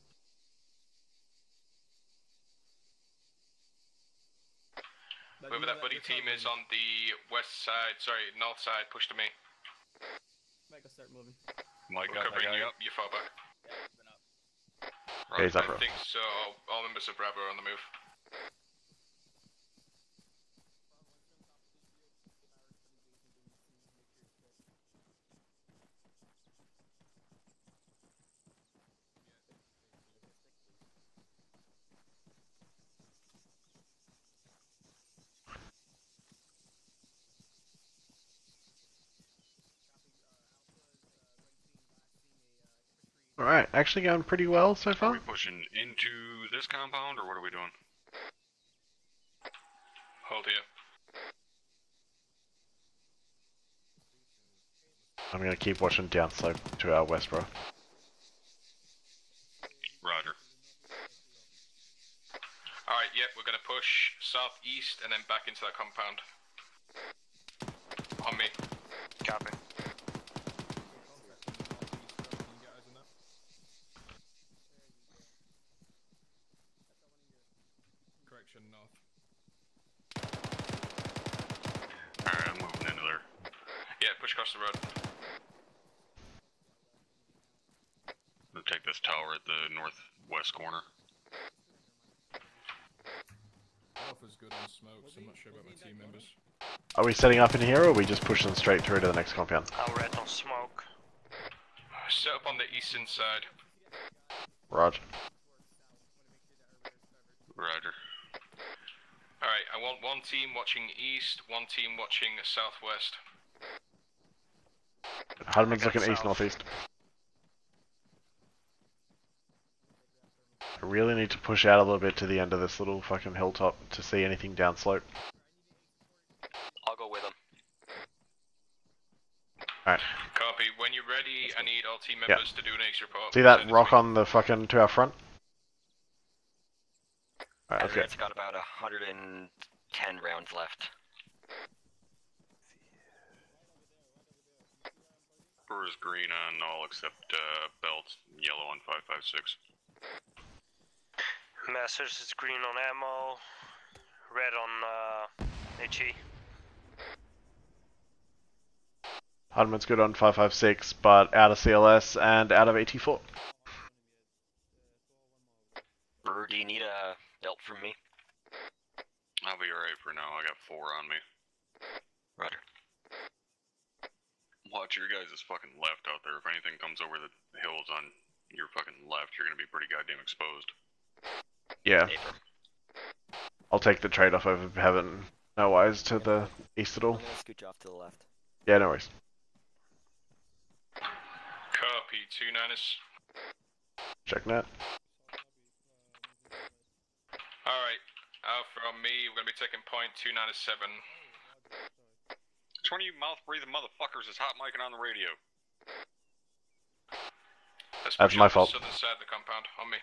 Whoever that buddy team is on the west side, sorry, north side, push to me. Mike, I'll start moving. Mike We're got covering that you guy up, you fall back. Okay, he's up, I bro. think so. All members of Bravo are on the move. Alright, actually going pretty well so Are far. we pushing into this compound, or what are we doing? Hold here. I'm gonna keep watching downslope to our west, bro. Roger. Alright, yep, we're gonna push southeast and then back into that compound. On me. Copy. Correction, north. Alright, I'm moving into there. Yeah, push across the road. We'll take this tower at the northwest corner. Alpha's good on smoke, so I'm not sure about my team members. Are we setting up in here or are we just pushing straight through to the next compound? I'll red on smoke. Set up on the eastern side. Roger. Roger. Alright, I want one team watching east, one team watching southwest. Hardman's looking south. east northeast. I really need to push out a little bit to the end of this little fucking hilltop to see anything downslope. I'll go with him. Alright. Copy. When you're ready, I need all team members to do an X report. See that rock on the fucking to our front? Alright, let's go. It's got about 110 rounds left. Brewer's green on all except belts, yellow on 556. Masters is green on ammo, red on HE. Hardman's good on 556, but out of CLS and out of AT4. Or do you need a belt from me? I'll be alright for now. I got 4 on me. Roger. Watch your guys' fucking left out there. If anything comes over the hills on your fucking left, you're gonna be pretty goddamn exposed. Yeah. I'll take the trade-off over having no eyes to the east at all. I'm gonna scooch off to the left. Yeah, no worries. Copy, 2-9ers. Check net. Alright, Alpha on me, we're gonna be taking point 297. Which one of you mouth-breathing motherfuckers is hot micing on the radio? That's my fault. Southern side of the compound, on me.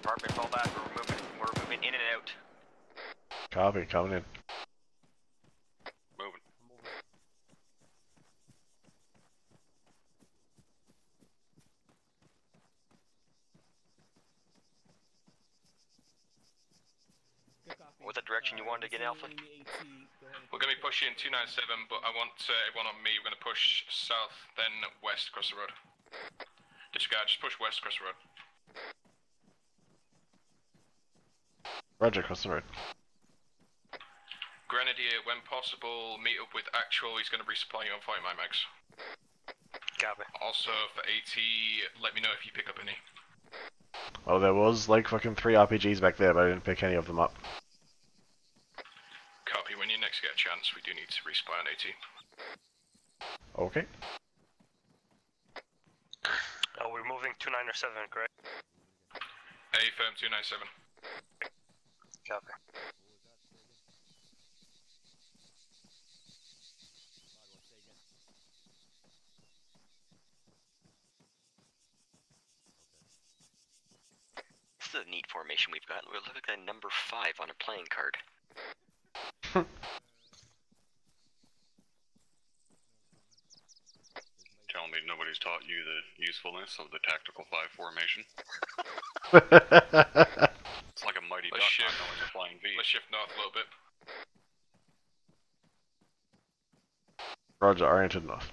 Department, fall back. We're moving in and out. Copy, coming in. Moving. What's the direction you wanted to get, Alpha? We're gonna be pushing 297, but I want everyone on me. We're gonna push south, then west across the road. Disregard, just push west across the road. Roger, across the road. Grenadier, when possible, meet up with Actual. He's gonna resupply you on 40 my mags. Copy. Also, for AT, let me know if you pick up any. Oh, there was like fucking 3 RPGs back there, but I didn't pick any of them up. Copy, when you next get a chance, we do need to resupply on AT. Okay. Oh, we're moving 297, correct? A firm 297. Copy. This is a neat formation we've got. We look like a number 5 on a playing card. Tell me nobody's taught you the usefulness of the tactical 5 formation. It's like a mighty duck not knowing the flying V. Let's shift north a little bit. Roger, oriented north.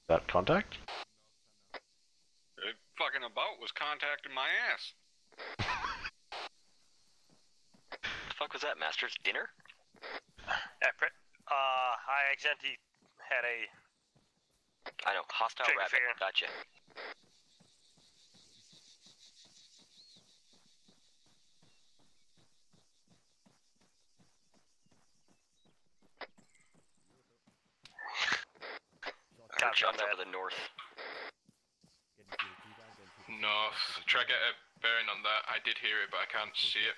That contact? It fucking about was contacting my ass. What the fuck was that, Masters? Dinner? I accidentally had a... I know, hostile Check rabbit. fair. Gotcha. Copy Shots on over that. the north. North. Try to get a bearing on that. I did hear it, but I can't see it.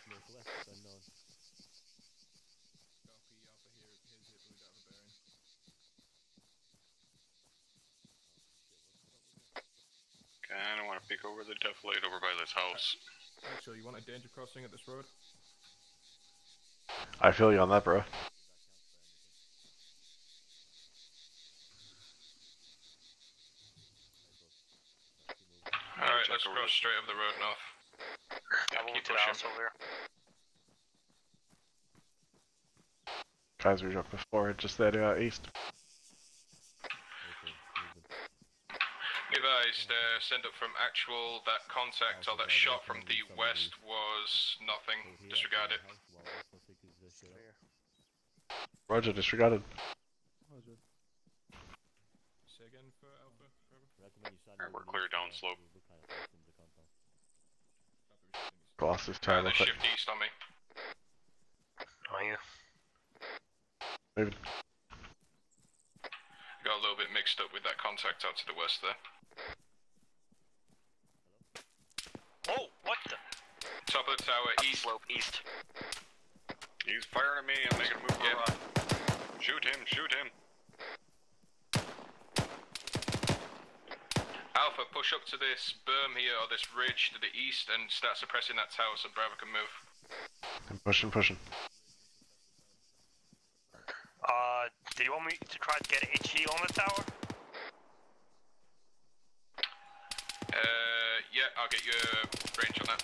Kinda wanna peek over the deflate over by this house. Actually, you want a danger crossing at this road? I feel you on that, bro. Alright, let's cross straight over the road north. I will keep to the pushing. house over here. Guys, we dropped before, just there to our east. Advised, send up from Actual, that contact or that shot from the west was nothing. Disregard it. Roger, disregarded. Say again for Alpha. Alright, we're clear down slope. Glass is Alright, terrible. let's shift east on me. Are you? Moving. Got a little bit mixed up with that contact out to the west there. Oh, what the? Top of the tower, east. Slope east. He's firing at me, I'm making a move for Shoot him, shoot him. Alpha, push up to this berm here, or this ridge to the east, and start suppressing that tower so Bravo can move. I'm pushing, pushing. Do you want me to try to get HE on the tower? Yeah, Yeah, I'll get you range on that.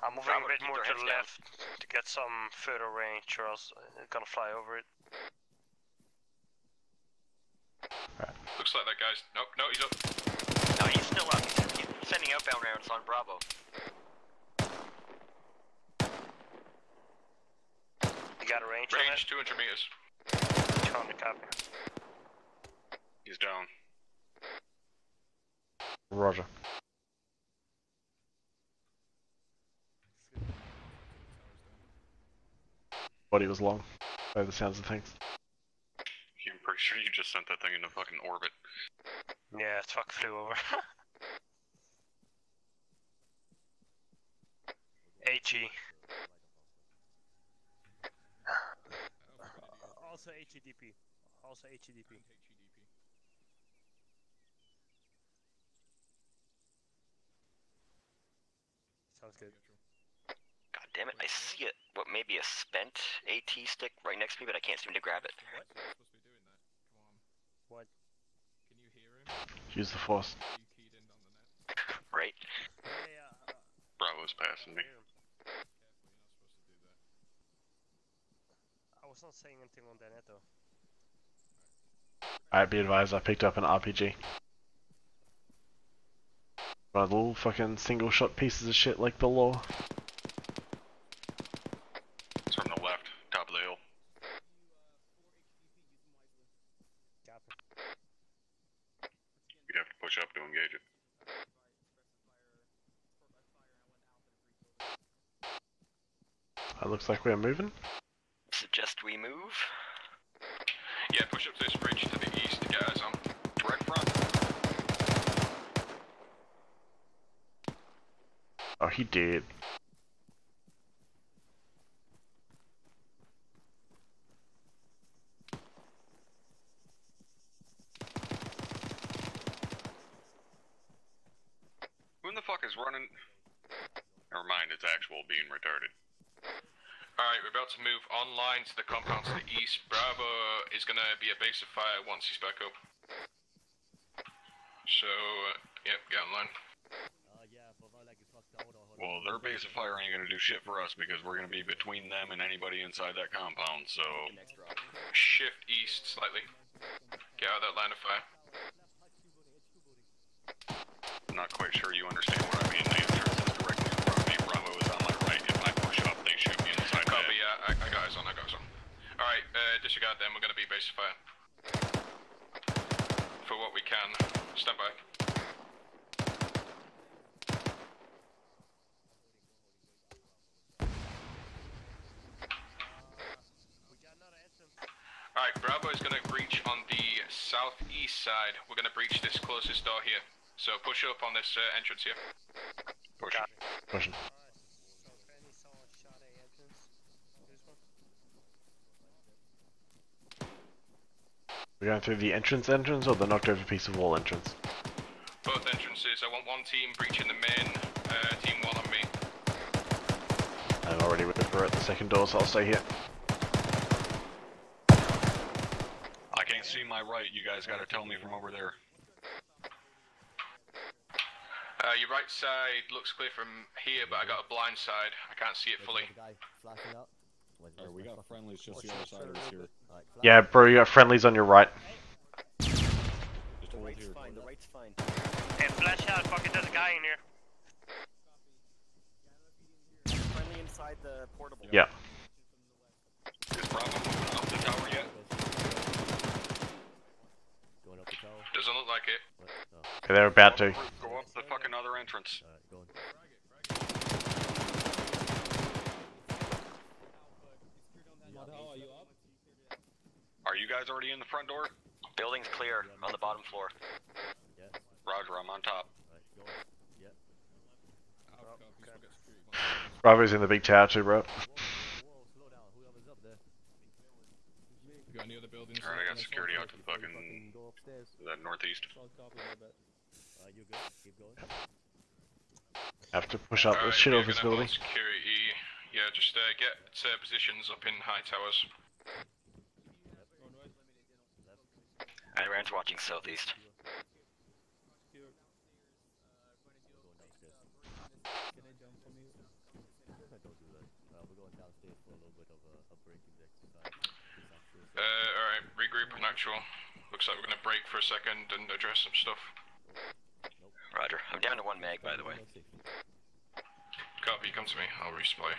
I'm moving Bravo, a bit keep more their to heads the down. left to get some further range, or else I'm gonna fly over it. Looks like that guy's... Nope, no, he's up. No, he's still up. He's sending outbound rounds on Bravo. You got a range on Range 200 meters. it? On the copy. He's down. Roger. Body was long, by the sounds of things. I'm pretty sure you just sent that thing into fucking orbit. Yeah, it fuck flew over. HE. Also HEDP. Also HEDP. Sounds good. God damn it, I see it. What, maybe a spent AT stick right next to me, but I can't seem to grab it. What? Supposed to be doing that. Come on. What? Can you hear him? Use the force. You keyed in on the net. Right. Yeah, Bravo's passing me. Careful, you're not supposed to do that. I was not saying anything on the net though. Alright, be advised, I picked up an RPG. One of the little fucking single shot pieces of shit like the law. It's from the left, top of the hill. You'd have to push up to engage it. It looks like we're moving. Suggest we move. Yeah, push up this bridge to the east to get us on. Direct front. Oh, he did. Who in the fuck is running? Never mind, it's actual being retarded. Alright, we're about to move online to the compound to the east. Bravo is gonna be a base of fire once he's back up. So, yep, get online. Well, their base of fire ain't gonna do shit for us because we're gonna be between them and anybody inside that compound, so... Shift east slightly. Get out of that line of fire. I'm not quite sure you understand what I mean. The entrance is directly in front of me. Bravo is on my right. If I push up, they shoot me inside. Copy, yeah, I got us on, I got us on. Alright, disregard them, we're gonna be base of fire. For what we can. Stand by. Alright, Bravo is gonna breach on the southeast side. We're gonna breach this closest door here. So push up on this entrance here. Push. Pushing. So if any someone shot a entrance, this one. We're going through the entrance or the knocked over piece of wall entrance? Both entrances. I want one team breaching the main, team one on me. I'm already with her at the second door, so I'll stay here. I can't see my right. You guys gotta tell me from over there. Your right side looks clear from here, but I got a blind side. I can't see it fully. Alright, we got friendlies just the other side of us here. Yeah, bro, you got friendlies on your right. Just hold here. Fine, the right's fine. Hey, flash out, fucking there's a guy in here. Friendly inside the portable. Yeah. Is Bravo moving up the tower yet? Going up the tower. Doesn't look like it. Okay, they're about to. Go up the fucking other entrance. Going. Are you guys already in the front door? Building's clear on the bottom floor. Roger, I'm on top. Bravo's in the big tower too, bro. You got any other buildings? Alright, I got security out to the fucking... the northeast. You're good. Keep going. Have to push up the Alright, shit we're off this gonna hold building. security. Yeah, just get positions up in high towers. Iran's watching southeast. Can I jump from here? Don't do that. We're going downstairs for a little bit of a breaking exercise. Alright, regroup on actual. Looks like we're gonna break for a second and address some stuff. Roger. I'm down to 1 mag, by the way. Copy, come to me, I'll resupply.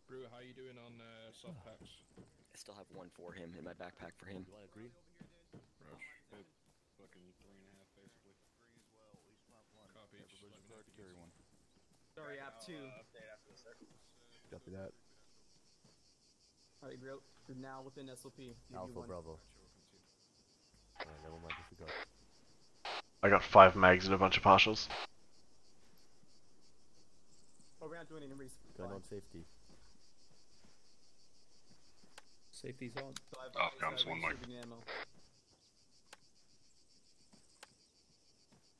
Brew, how you doing on soft packs? I still have 1 for him in my backpack for him. You want a green? Rush. Fucking 3.5 basically. Green as well, at least pop one. Copy. Everybody's required to carry one. Sorry, app 2. Update after this, sir. Copy that. Alright, you're now within SLP. Alpha Bravo. Alright, never mind, disregard. I got 5 mags and a bunch of partials. Oh, we're not doing any resupply. Gun on safety. Safety's on. So I've Off comes 1 mic.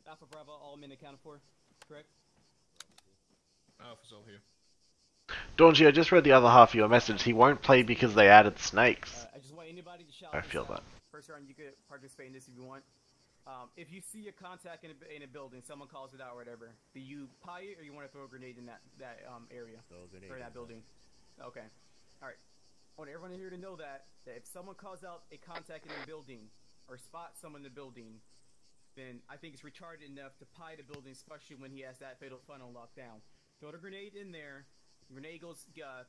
Alpha Bravo, all men accounted for, correct? Alpha's all here. Donji, I just read the other half of your message. He won't play because they added snakes. I just want anybody to shout. I feel that. First round, you could participate in this if you want. If you see a contact in a building, someone calls it out or whatever, do you pie it or you want to throw a grenade in that area or that building? Okay. All right. I want everyone here to know that if someone calls out a contact in a building or spots someone in the building, then I think it's retarded enough to pie the building, especially when he has that fatal funnel locked down. Throw the grenade in there. The grenade goes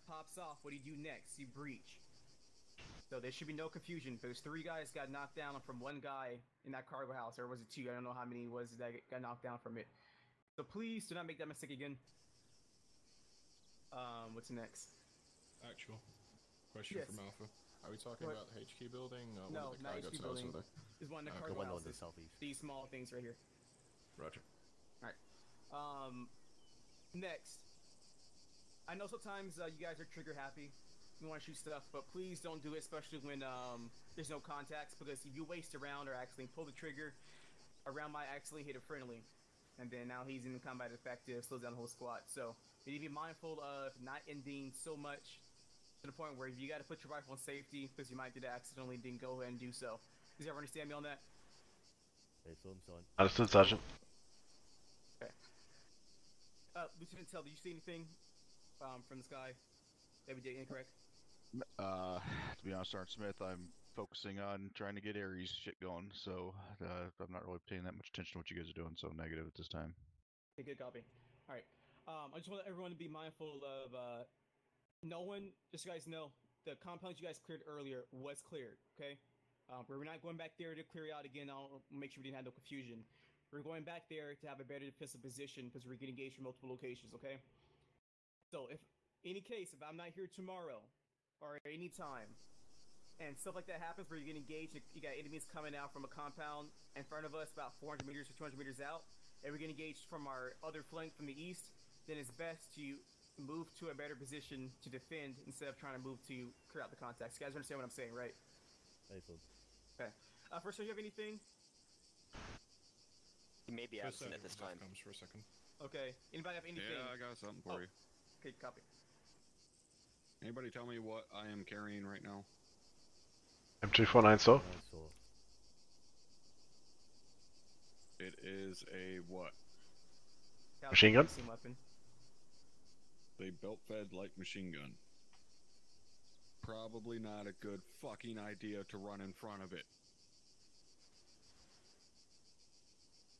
pops off. What do you do next? You breach. So there should be no confusion. Those 3 guys got knocked down from 1 guy in that cargo house, or was it 2? I don't know how many it was that got knocked down from it. So please do not make that mistake again. What's next? Actual. Question Yes. from Alpha. Are we talking What? about the HQ building or No, one of the not cargo HQ cells building. over there? There's one in the Okay. cargo The one on house. the southeast. These small things right here. Roger. Alright. Next. I know sometimes you guys are trigger happy. You want to shoot stuff, but please don't do it, especially when there's no contacts, because if you waste a round or accidentally pull the trigger, a round might accidentally hit a friendly. And then now he's in combat effective, slows down the whole squad. So you need to be mindful of not ending so much to the point where you got to put your rifle in safety, because you might do that accidentally, then go ahead and do so. Does everyone understand me on that? Hey, film son. Understood, Sergeant. Okay. Lieutenant Tell, did you see anything from this guy that we did incorrect? To be honest, Sergeant Smith, I'm focusing on trying to get Ares shit going, so I'm not really paying that much attention to what you guys are doing, so negative at this time. Okay, good copy. Alright. I just want everyone to be mindful of no one, just so you guys know, the compound you guys cleared earlier was cleared, okay? We're not going back there to clear out again. I'll make sure we didn't have no confusion. We're going back there to have a better defensive position because we're getting engaged from multiple locations, okay? So, if any case, if I'm not here tomorrow or any time, and stuff like that happens where you get engaged, you got enemies coming out from a compound in front of us about 400 meters or 200 meters out, and we get engaged from our other flank from the east, then it's best to move to a better position to defend instead of trying to move to clear out the contacts. You guys understand what I'm saying, right? Okay. First, do you have anything? He may be absent at this time. Comes for a second. Okay. Anybody have anything? Yeah, I got something for you. Okay, copy. Anybody tell me what I am carrying right now? M249 saw. It is a what? Machine gun? Weapon. A belt-fed light machine gun. Probably not a good fucking idea to run in front of it.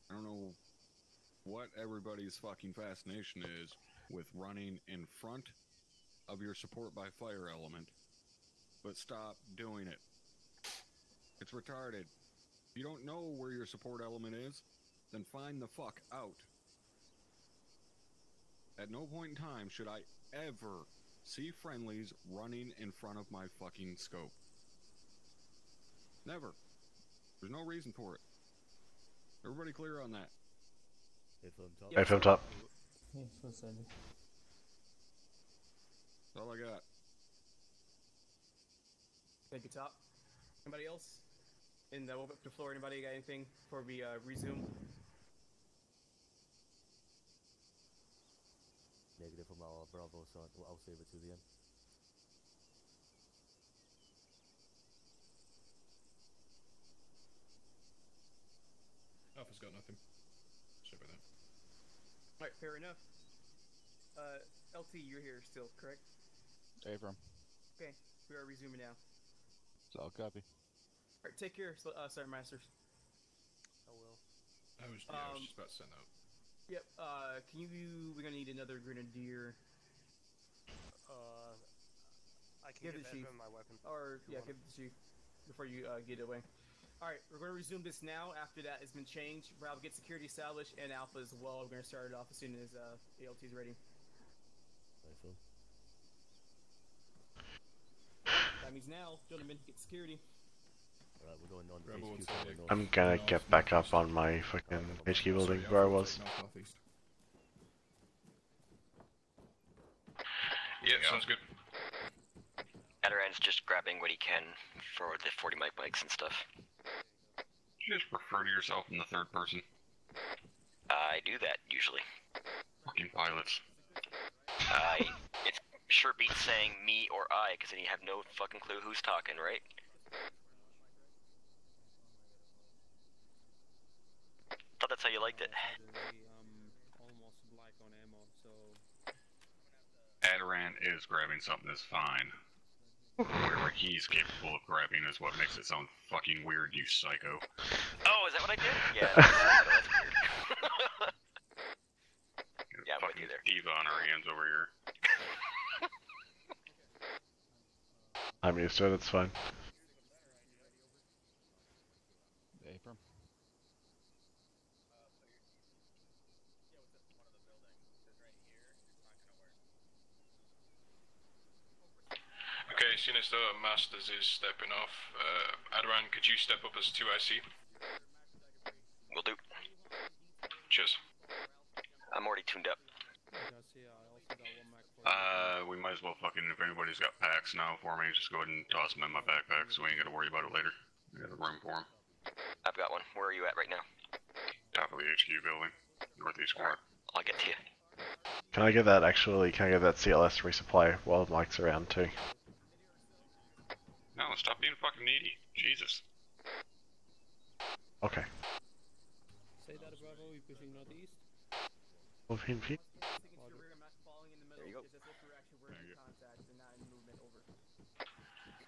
I don't know what everybody's fucking fascination is with running in front of your support by fire element, but stop doing it. It's retarded. If you don't know where your support element is, then find the fuck out. At no point in time should I ever see friendlies running in front of my fucking scope. Never. There's no reason for it. Everybody clear on that? Hey, film top. Hey, so sorry. That's all I got. Thank you, Top. Anybody else? And we'll open up the floor. Anybody got anything before we resume? Negative from our Bravo, so I'll save it to the end. Alpha's got nothing. Sorry about that. Alright, fair enough. LT, you're here still, correct? Abram. Okay, we are resuming now. So I'll copy. Alright, take care, Sergeant Masters. I will. I was just about to send out. Yep, we're gonna need another grenadier. I can give Edmund my weapon. Or, yeah, give it to the chief before you get away. Alright, we're gonna resume this now. After that has been changed, Bravo get security established, and Alpha as well. We're gonna start it off as soon as ALT is ready. Rifle. That means now, gentlemen, get security. Alright, we're going on to Rebel HQ. would say I'm gonna get back up on my fucking HQ building where I was. Northeast. Yeah, sounds good. Adaran's just grabbing what he can for the 40 mics and stuff. You just refer to yourself in the third person. I do that usually. Fucking pilots. It sure beats saying me or I, because then you have no fucking clue who's talking, right? Thought that's how you liked it. Almost black on ammo, so Adaran is grabbing something that's fine. Whatever he's capable of grabbing is what makes it sound fucking weird, you psycho. Oh, is that what I did? Yeah, that's weird. Yeah, I'm with you there. Diva on our hands over here. I'm used to it, it's fine. Abram. Okay, seeing as though Masters is stepping off, Adaran, could you step up as 2IC? Will do. Cheers. I'm already tuned up. We might as well fucking, if anybody's got packs now for me, just go ahead and toss them in my backpack so we ain't gotta worry about it later. We got room for them. I've got one. Where are you at right now? Top of the HQ building, northeast corner. I'll get to you. Can I get that CLS resupply while Mike's around too? No, stop being fucking needy. Jesus. Okay. say that, Bravo, we're pushing northeast. There you go.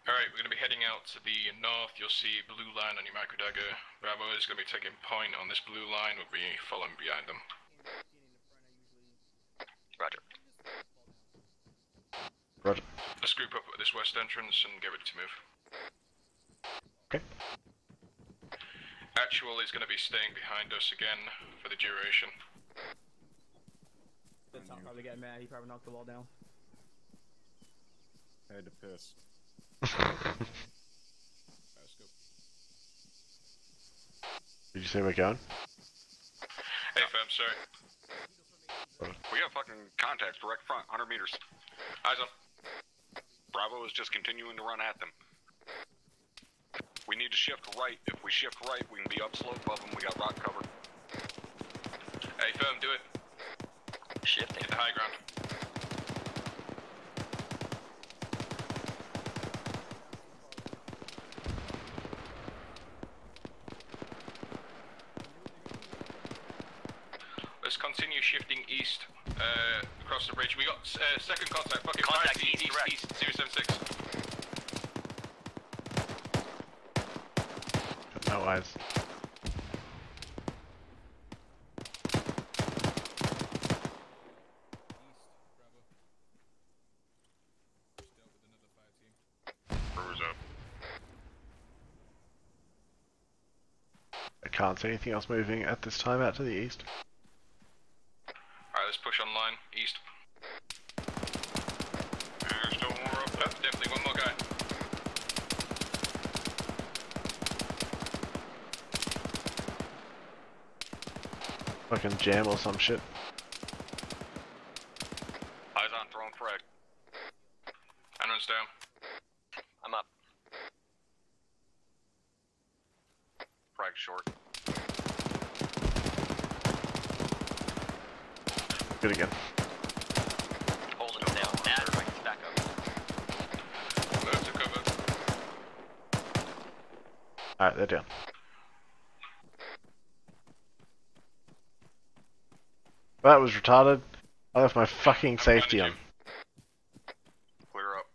Alright, we're going to be heading out to the north. You'll see blue line on your micro dagger. Bravo is going to be taking point on this blue line. We'll be following behind them. Roger. Roger. Let's group up at this west entrance and get ready to move. Okay. Actual is going to be staying behind us again for the duration. The top probably got mad. He probably knocked the wall down. I had to piss. Let's go. Did you say we're going? Hey fam, sorry. We got fucking contacts direct front, 100 meters. Eyes on. Bravo is just continuing to run at them. We need to shift right. If we shift right, we can be upslope above them. We got rock cover. Hey fam, do it. Shifting. Hit the high ground. Let's continue shifting east, across the bridge. We got second contact, fucking Contact east, direct. east, 076. Got no eyes. Brewers up. I can't see anything else moving at this time out to the east. Alright, let's push on line, east. There's still more up there. Definitely one more guy. Fucking jam or some shit. Eyes on throwing frag. Aaron's down. I'm up. Frag short. Good again. Holding him down. Everybody back up. Move to cover. Alright, they're down. That was retarded. I left my fucking safety on. Clear up.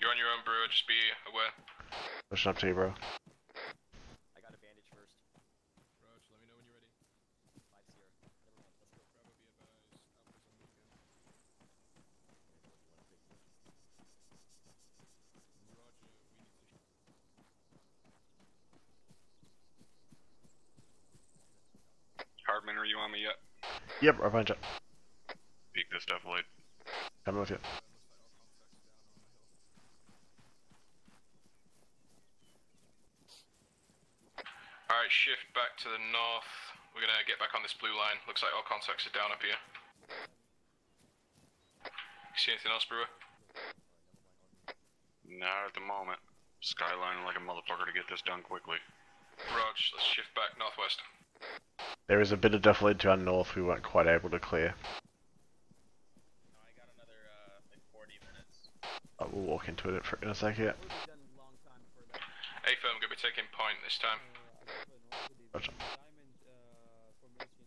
You're on your own, bro. Just be aware. Pushing up to you, bro. I got a bandage first. Roach, let me know when you're ready. 5-0. Never mind. Let's go. Bravo, be advised. Alpha's on move again. Roger, we need to... Hardman, are you on me yet? Yep, I'll find you. Peek this defilade. Coming with you. Alright, shift back to the north. We're gonna get back on this blue line. Looks like all contacts are down up here. See anything else, brewer? Not at the moment. Skylining like a motherfucker to get this done quickly. Rog, let's shift back northwest. There is a bit of defilade to our north we weren't quite able to clear. I got another like 40 minutes. We'll walk into it in a sec here. A-firm gonna be taking point this time. Gotcha.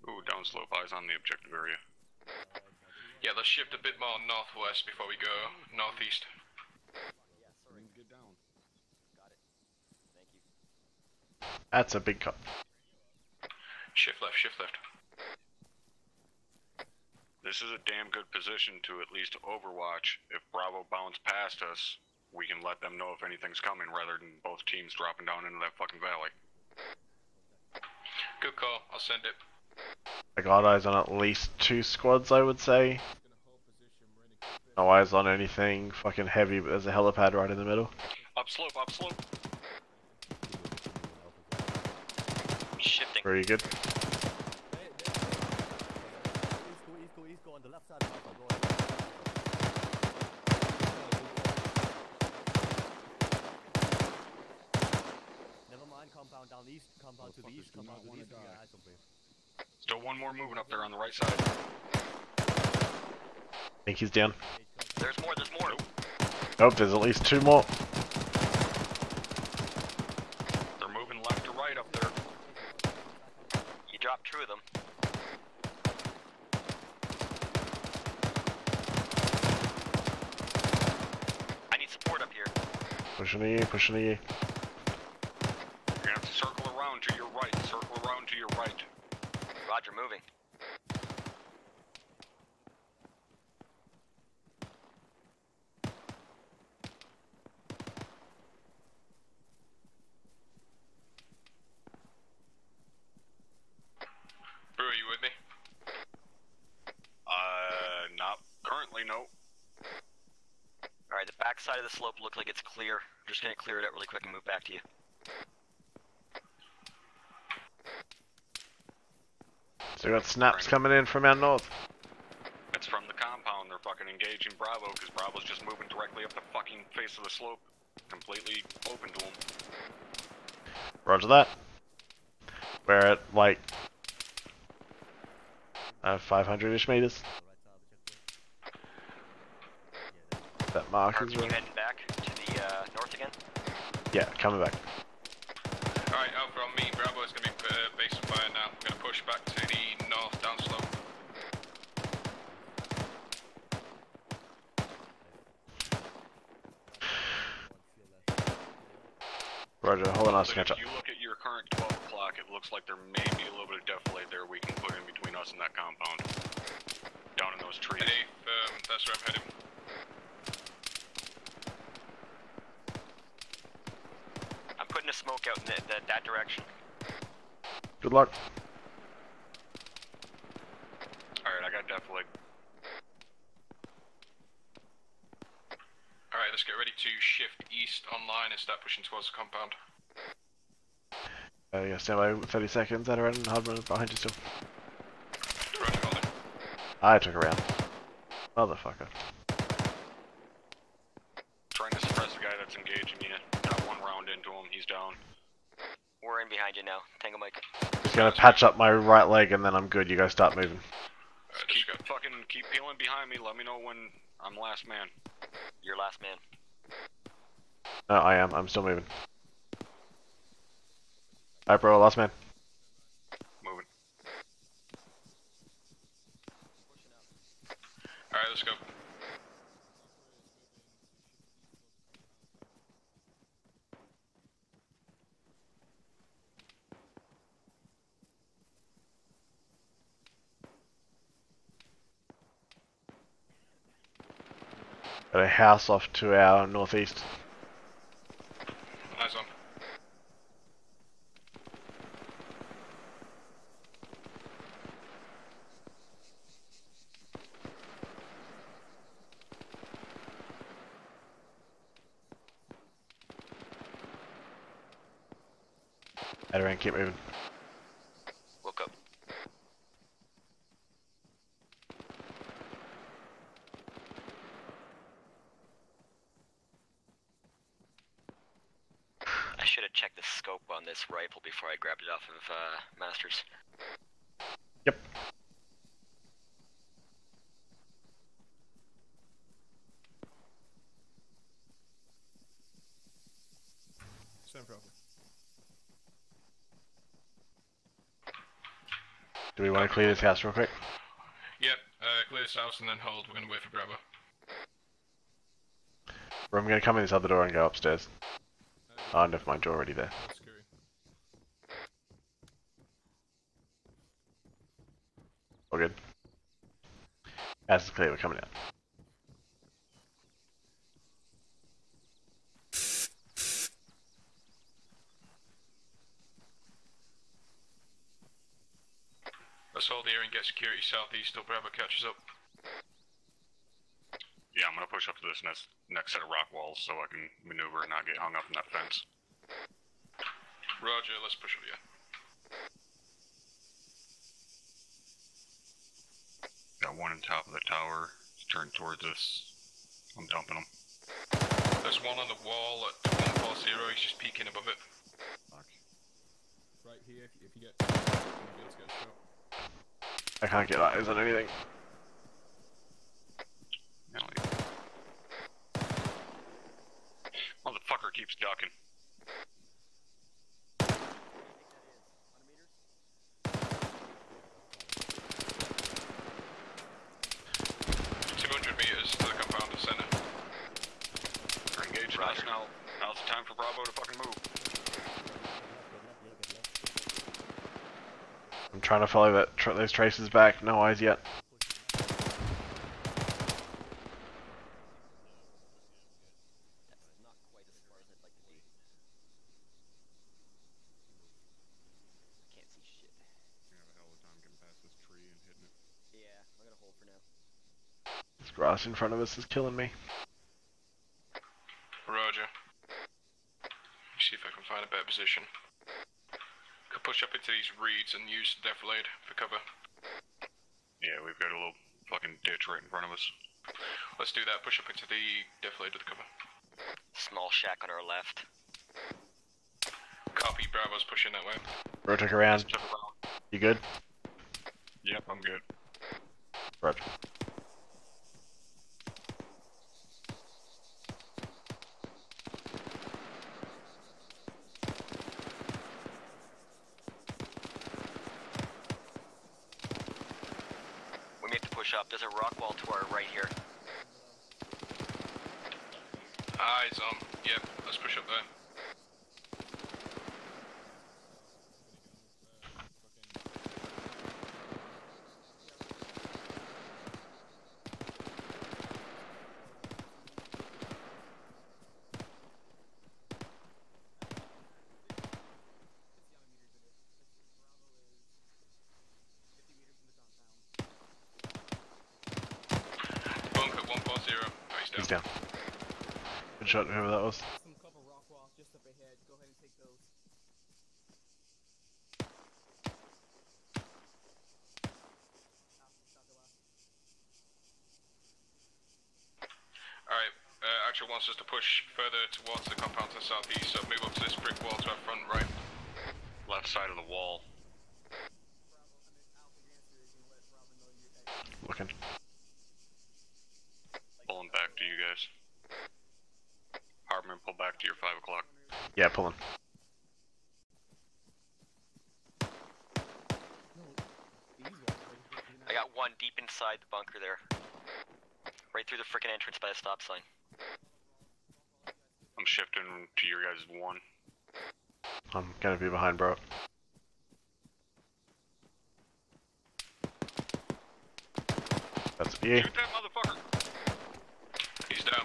Ooh, downslope, eyes on the objective area. Yeah, let's shift a bit more northwest before we go northeast. Get down. Got it. Thank you. That's a big cut. Shift left, shift left. This is a damn good position to at least overwatch. If Bravo bounce past us, we can let them know if anything's coming rather than both teams dropping down into that fucking valley. Good call, I'll send it. I got eyes on at least 2 squads, I would say. No eyes on anything fucking heavy, but there's a helipad right in the middle. Upslope, upslope. Shifting. Very good. East go on the left side of Alpha. Go Never mind, compound down east, compound to the east, compound to the east. Yeah, eyes open. Still one more moving up there on the right side. I think he's down. There's more, there's more. Nope, there's at least 2 more. They're moving left to right up there. You dropped 2 of them. I need support up here. Pushing to you, pushing to you. You're gonna have to circle around to your right, circle around to your right. Roger, moving. Brewer, you with me? Not currently, no. Alright, the back side of the slope looks like it's clear. I'm just gonna clear it out really quick and move back to you. So we got snaps coming in from our north. It's from the compound. They're fucking engaging Bravo because Bravo's just moving directly up the fucking face of the slope. Completely open to them. Roger that. We're at like 500-ish meters. That mark is You right. heading back to the north again? Yeah, coming back. Alright, Alpha on me. Bravo is going to be base on fire now. We're going to push back to the north downslope. Roger, hold on, I'll But catch up. if you look at your current 12 o'clock, it looks like there may be a little bit of defilade there we can put in between us and that compound. Down in those trees. Hey, that's where I'm heading. I'm putting a smoke out in that direction. Good luck. Alright, I got defilade. Alright, let's get ready to shift east online and start pushing towards the compound. Yeah, stand by 30 seconds. That around Hardman behind you still. Roger, hold it. I took a round. Motherfucker. Trying to suppress the guy that's engaging you. Got 1 round into him, he's down. We're in behind you now. Tango Mike. Just gonna patch up my right leg and then I'm good. You guys start moving. Keep peeling behind me, let me know when I'm last man. You're last man. No, I am. I'm still moving. Alright, bro, last man. Moving. let's go. Got a house off to our northeast. Eyes on. Adarang, keep moving. Woke up. I should have checked the scope on this rifle before I grabbed it off of Masters. Yep. Stand proper. Do we want to clear this house real quick? Yep, clear this house and then hold. We're gonna wait for Bravo. Or I'm going to come in this other door and go upstairs. Oh, never mind, you're already there. That's scary. All good. House is clear, we're coming out. Let's hold here and get security southeast till Bravo catches up. Yeah, I'm gonna push up to this next set of rock walls so I can maneuver and not get hung up in that fence. Roger, let's push up here. Got one on top of the tower. Turn towards us. I'm dumping them. There's one on the wall at 140, he's just peeking above it. Right here, if you get... Let's get a shot. I can't get eyes on anything. Motherfucker keeps ducking. To the compound to center. We're engaged us now. Now's the time for Bravo to fucking move. I'm trying to follow those traces back, no eyes yet. Not quite as far as I'd like to be. Can't see shit. We're gonna have a hell of a time getting past this tree and hitting it. Yeah, I'm gonna hold for now. This grass in front of us is killing me. Roger. See if I can find a better position. Could push up into these reeds and use the defilade for cover. Yeah, we've got a little fucking ditch right in front of us. Let's do that. Push up into the defilade with the cover. Small shack on our left. Copy. Bravo's pushing that way. Rotate around. You good? Yep, I'm good. Roger. We may have to push up. There's a rock wall to our right here. Eyes on. Yep, let's push up there. Bunker 140. He's down. Good shot, whoever that was. Some couple rock walls just up ahead. Go ahead and take those. Alright, Archer wants us to push further towards the compound to the southeast, so move up to this brick wall to our front right. Left side of the wall. Looking. Pulling back to you guys. Hardman, pull back to your 5 o'clock. Yeah, pulling. I got one deep inside the bunker there. Right through the frickin' entrance by the stop sign. I'm shifting to your guys' 1. I'm gonna be behind, bro. That's you. Shoot that motherfucker! He's down.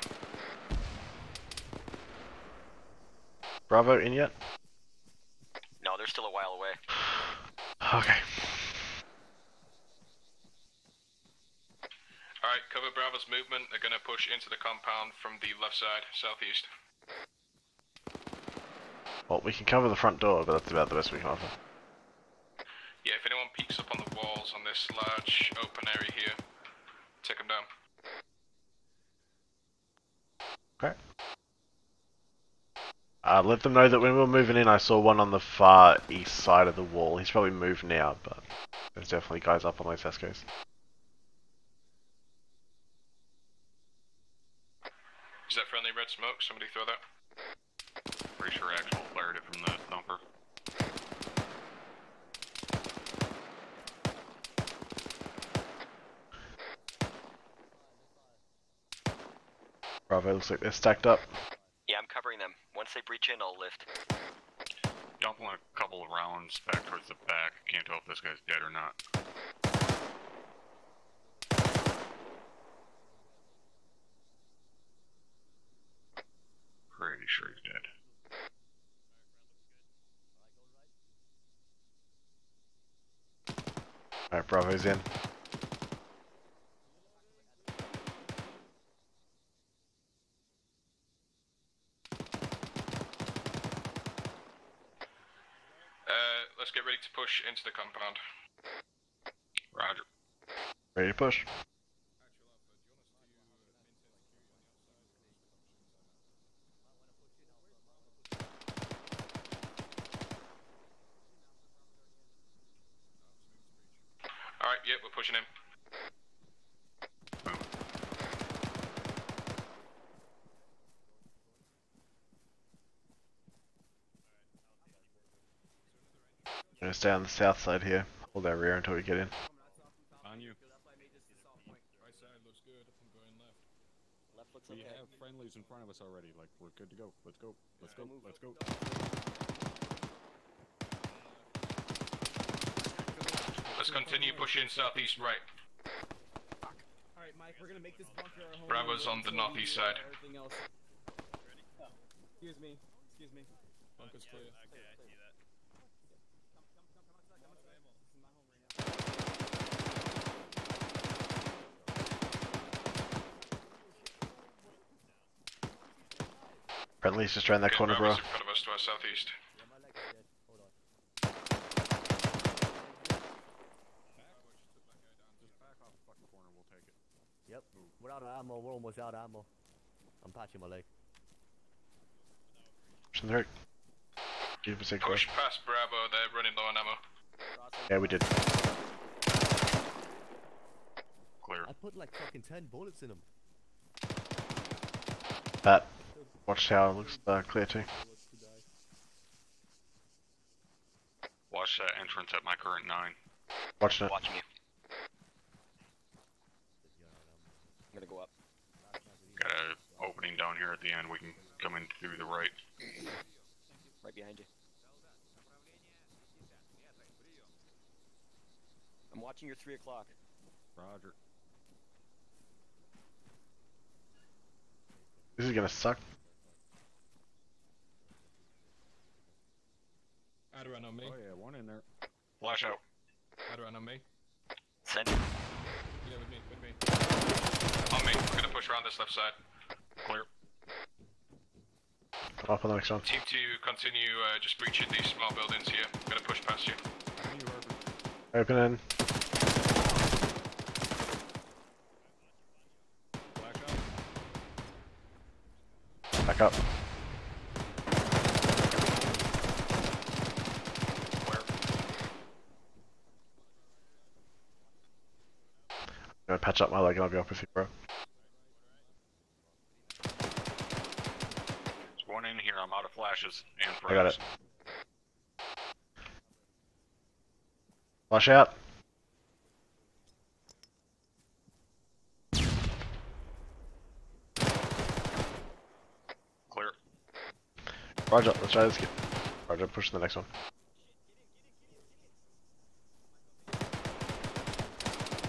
Bravo in yet? No, they're still a while away. Okay. Alright, cover Bravo's movement. They're gonna push into the compound from the left side, southeast. Well, we can cover the front door, but that's about the best we can offer. Yeah, if anyone peeks up on the walls on this large open area here, take them down. Okay. Let them know that when we were moving in, I saw one on the far east side of the wall. He's probably moved now, but there's definitely guys up on those Tesco's. Is that friendly red smoke? Somebody throw that. Pretty sure Axel fired it from the thumper. Bravo, looks like they're stacked up. Yeah, I'm covering them. Once they breach in, I'll lift. Dumping a couple of rounds back towards the back. Can't tell if this guy's dead or not. Pretty sure he's dead. Alright, Bravo's in. Let's get ready to push into the compound. Roger. Ready to push. Alright, yep, we're pushing in. I'm gonna stay on the south side here. Hold our rear until we get in. On you. Right side looks good. I'm going left. Left looks We okay. have friendlies in front of us already. Like, we're good to go. Let's go. Let's go. Let's go. Let's continue pushing southeast right. Alright, Mike, we're gonna make this bunker our home. Bravo's on the northeast side. Everything else. Excuse me. Excuse me. Bunker's clear. Okay, I see that. Friendly's just around that corner, bro. Bravo's in front of us to our southeast. Yep, we're out of ammo. We're almost out of ammo. I'm patching my leg. Pushing the right. Give us a sec, bro. Push past Bravo, they're running low on ammo. Yeah, we did. Clear. I put like fucking 10 bullets in him. That. Watch tower looks clear too. Watch that entrance at my current 9. Watching it. Watching you. I'm gonna go up. Got an opening down here at the end. We can come in through the right. Right behind you. I'm watching your 3 o'clock. Roger. This is gonna suck. Adderant on me. Oh yeah, one in there. Flash out. Adderant on me. Send. Yeah, with me. On me, we're gonna push around this left side. Clear. Up on the next one. Team 2, continue just breaching these small buildings here. I'm gonna push past you. Open in. Flash out. Back up. I'm gonna patch up my leg and I'll be up with you, bro. There's one in here. I'm out of flashes and I got frags. it. Flash out. Roger, let's try this again. Roger, push to the next one.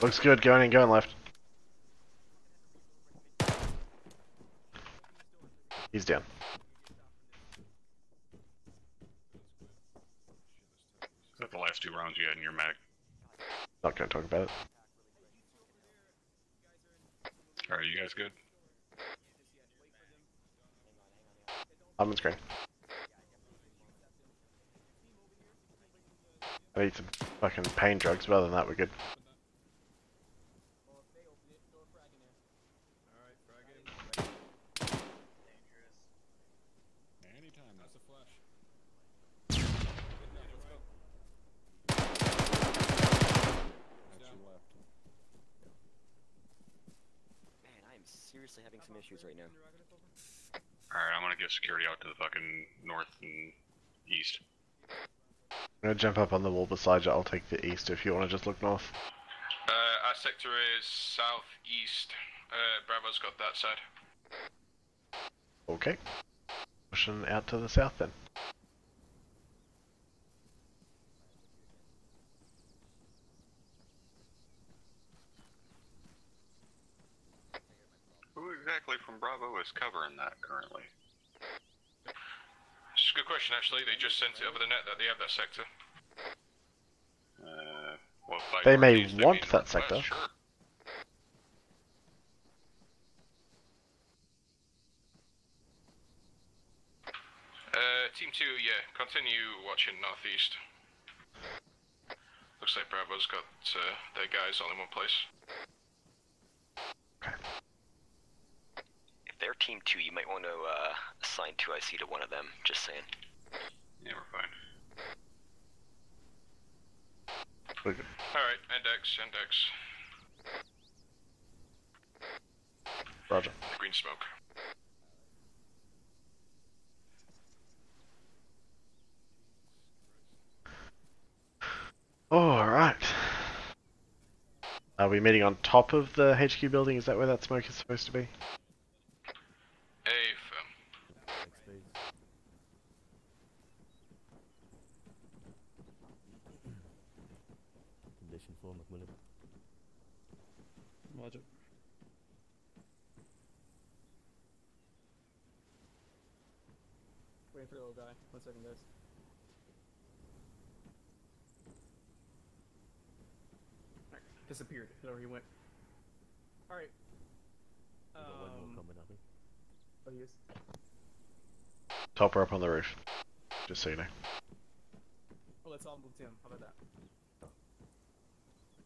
Looks good, going in, going left. He's down. Is that the last 2 rounds you had in your mag? Not gonna talk about it. Alright, you guys good? I'm on screen. I need some fucking pain drugs, but other than that we're good. Anytime. That's a flash. That's your left. Man, I am seriously having some issues right now. Alright, I'm gonna get security out to the fucking north and east. I'm gonna jump up on the wall beside you, I'll take the east if you wanna just look north. Our sector is southeast. Bravo's got that side. Okay. Pushing out to the south then. Who exactly from Bravo is covering that currently? It's a good question actually, they just sent it over the net that they have that sector. Well, by They may northeast, want mean that northwest, sector. Sure. Team 2, yeah, continue watching northeast. Looks like Bravo's got their guys all in one place. If they're Team 2, you might want to assign 2IC to one of them, just saying. Yeah, we're fine. Alright, index. Roger. The green smoke. Alright. Are we meeting on top of the HQ building? Is that where that smoke is supposed to be? Condition 4, McMillan. Roger. Waiting for the little guy. 1 second, guys. Alright, disappeared. I don't know where he went. Alright. We've got one more coming, I think. Oh, he is. Top her up on the roof. Just so you know. Oh, let's all move to him. How about that?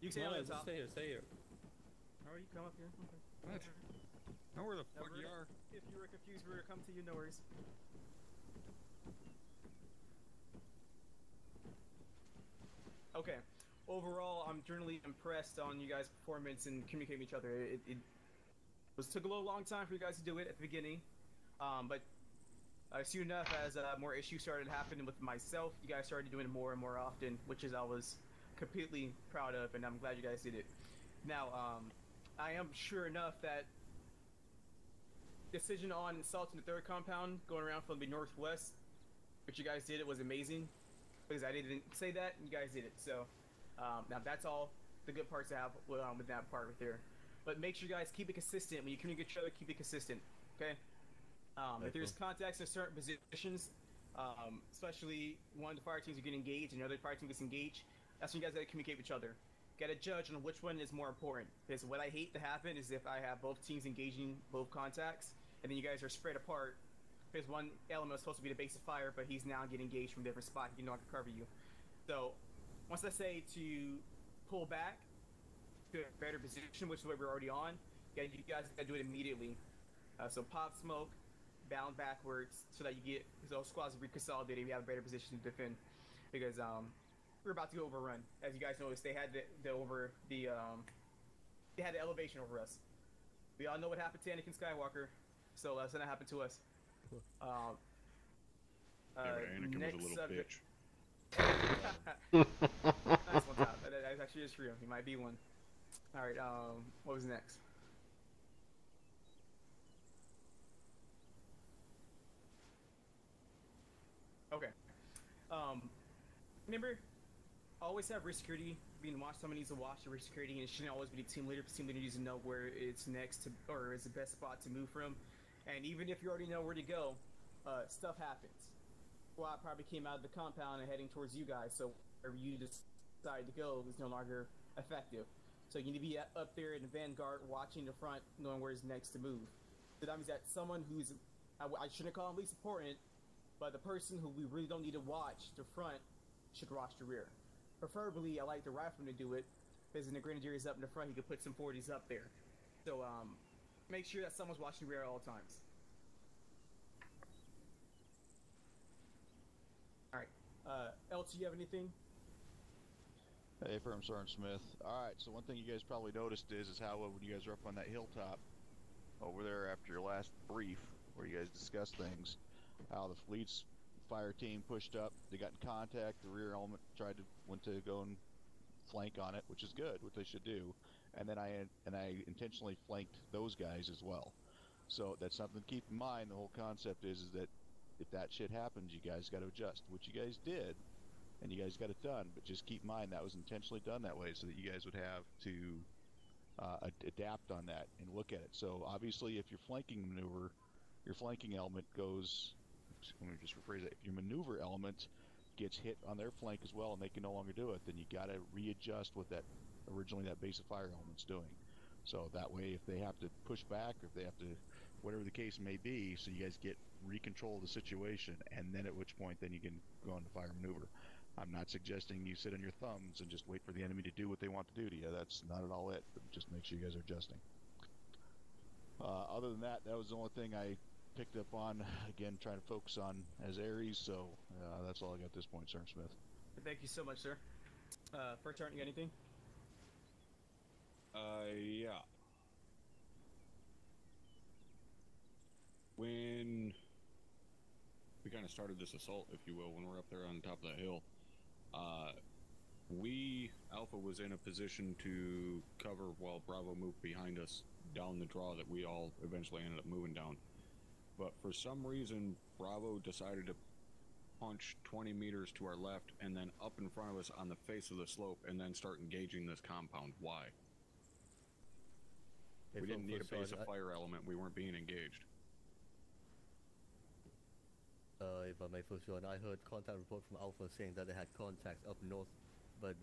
You can stay No, on the just top. stay here, stay here. Alright, you come up here. Okay. What? Know where the fuck Never- you are? If you were confused, we were come to you, no worries. Okay. Overall, I'm generally impressed on you guys' performance and communicating with each other. It took a little long time for you guys to do it at the beginning, but soon enough, as more issues started happening with myself, you guys started doing it more and more often, which is I was completely proud of, and I'm glad you guys did it. Now, I am sure enough that decision on assaulting the 3rd compound, going around from the northwest, which you guys did, it was amazing, because I didn't say that, and you guys did it, so now that's all the good parts to have with that part right there. But make sure you guys keep it consistent. When you communicate with each other, keep it consistent, okay? If there's contacts in certain positions, especially one of the fire teams are getting engaged and the other fire team gets engaged, that's when you guys gotta communicate with each other. Gotta judge on which one is more important. Because what I hate to happen is if I have both teams engaging both contacts, and then you guys are spread apart, because one element is supposed to be the base of fire, but he's now getting engaged from a different spot, he can no longer cover you. So, once I say to pull back to a better position, which is what we're already on, you guys gotta do it immediately. So pop smoke, bound backwards, so that you get those squads reconsolidated, you have a better position to defend. Because we're about to get overrun. As you guys noticed, they had the elevation over us. We all know what happened to Anakin Skywalker, so that's gonna happen to us. Yeah, but Anakin next was a little subject. bitch. Nice one, Top. That actually is true. He might be one. Alright, what was next? Okay. Remember, always have risk security being watched. Someone needs to watch the risk security, and it shouldn't always be the team leader. The team leader needs to know where it's next to, or is the best spot to move from. And even if you already know where to go, stuff happens. Squad probably came out of the compound and heading towards you guys, so wherever you decide to go is no longer effective. So you need to be up there in the vanguard, watching the front, knowing where is next to move. So that means that someone who's, I shouldn't call him least important, but the person who we really don't need to watch the front should watch the rear. Preferably, I like the Rifleman to do it, because when the Grenadier is up in the front, he could put some 40s up there. So make sure that someone's watching the rear at all times. Alright, else you have anything? Hey, Firm Sergeant Smith. Alright, so one thing you guys probably noticed is how when you guys are up on that hilltop over there after your last brief, where you guys discussed things, how the fleet's fire team pushed up, they got in contact, the rear element went to go and flank on it, which is good, what they should do, and then I intentionally flanked those guys as well. So that's something to keep in mind. The whole concept is that if that shit happens, you guys got to adjust, which you guys did, and you guys got it done. But just keep in mind that was intentionally done that way so that you guys would have to adapt on that and look at it. So obviously, if your flanking maneuver, your flanking element goes, let me just rephrase that, if your maneuver element gets hit on their flank as well and they can no longer do it, then you got to readjust what that originally that base of fire element's doing. So that way, if they have to push back, or if they have to, whatever the case may be, so you guys get recontrol of the situation, and then at which point then you can go into fire maneuver. I'm not suggesting you sit on your thumbs and just wait for the enemy to do what they want to do to you. That's not at all it, but just make sure you guys are adjusting. Other than that, that was the only thing I picked up on. Again, trying to focus on as Aries, so that's all I got at this point, Sergeant Smith. Thank you so much, sir. First Sergeant, you got anything? Yeah. When we kind of started this assault, if you will, when we're up there on top of that hill, Alpha was in a position to cover while Bravo moved behind us down the draw that we all eventually ended up moving down. But for some reason, Bravo decided to punch 20 meters to our left and then up in front of us on the face of the slope and then start engaging this compound. Why? We didn't need a base of fire element. We weren't being engaged. If I may, first one, I heard contact report from Alpha saying that they had contacts up north, but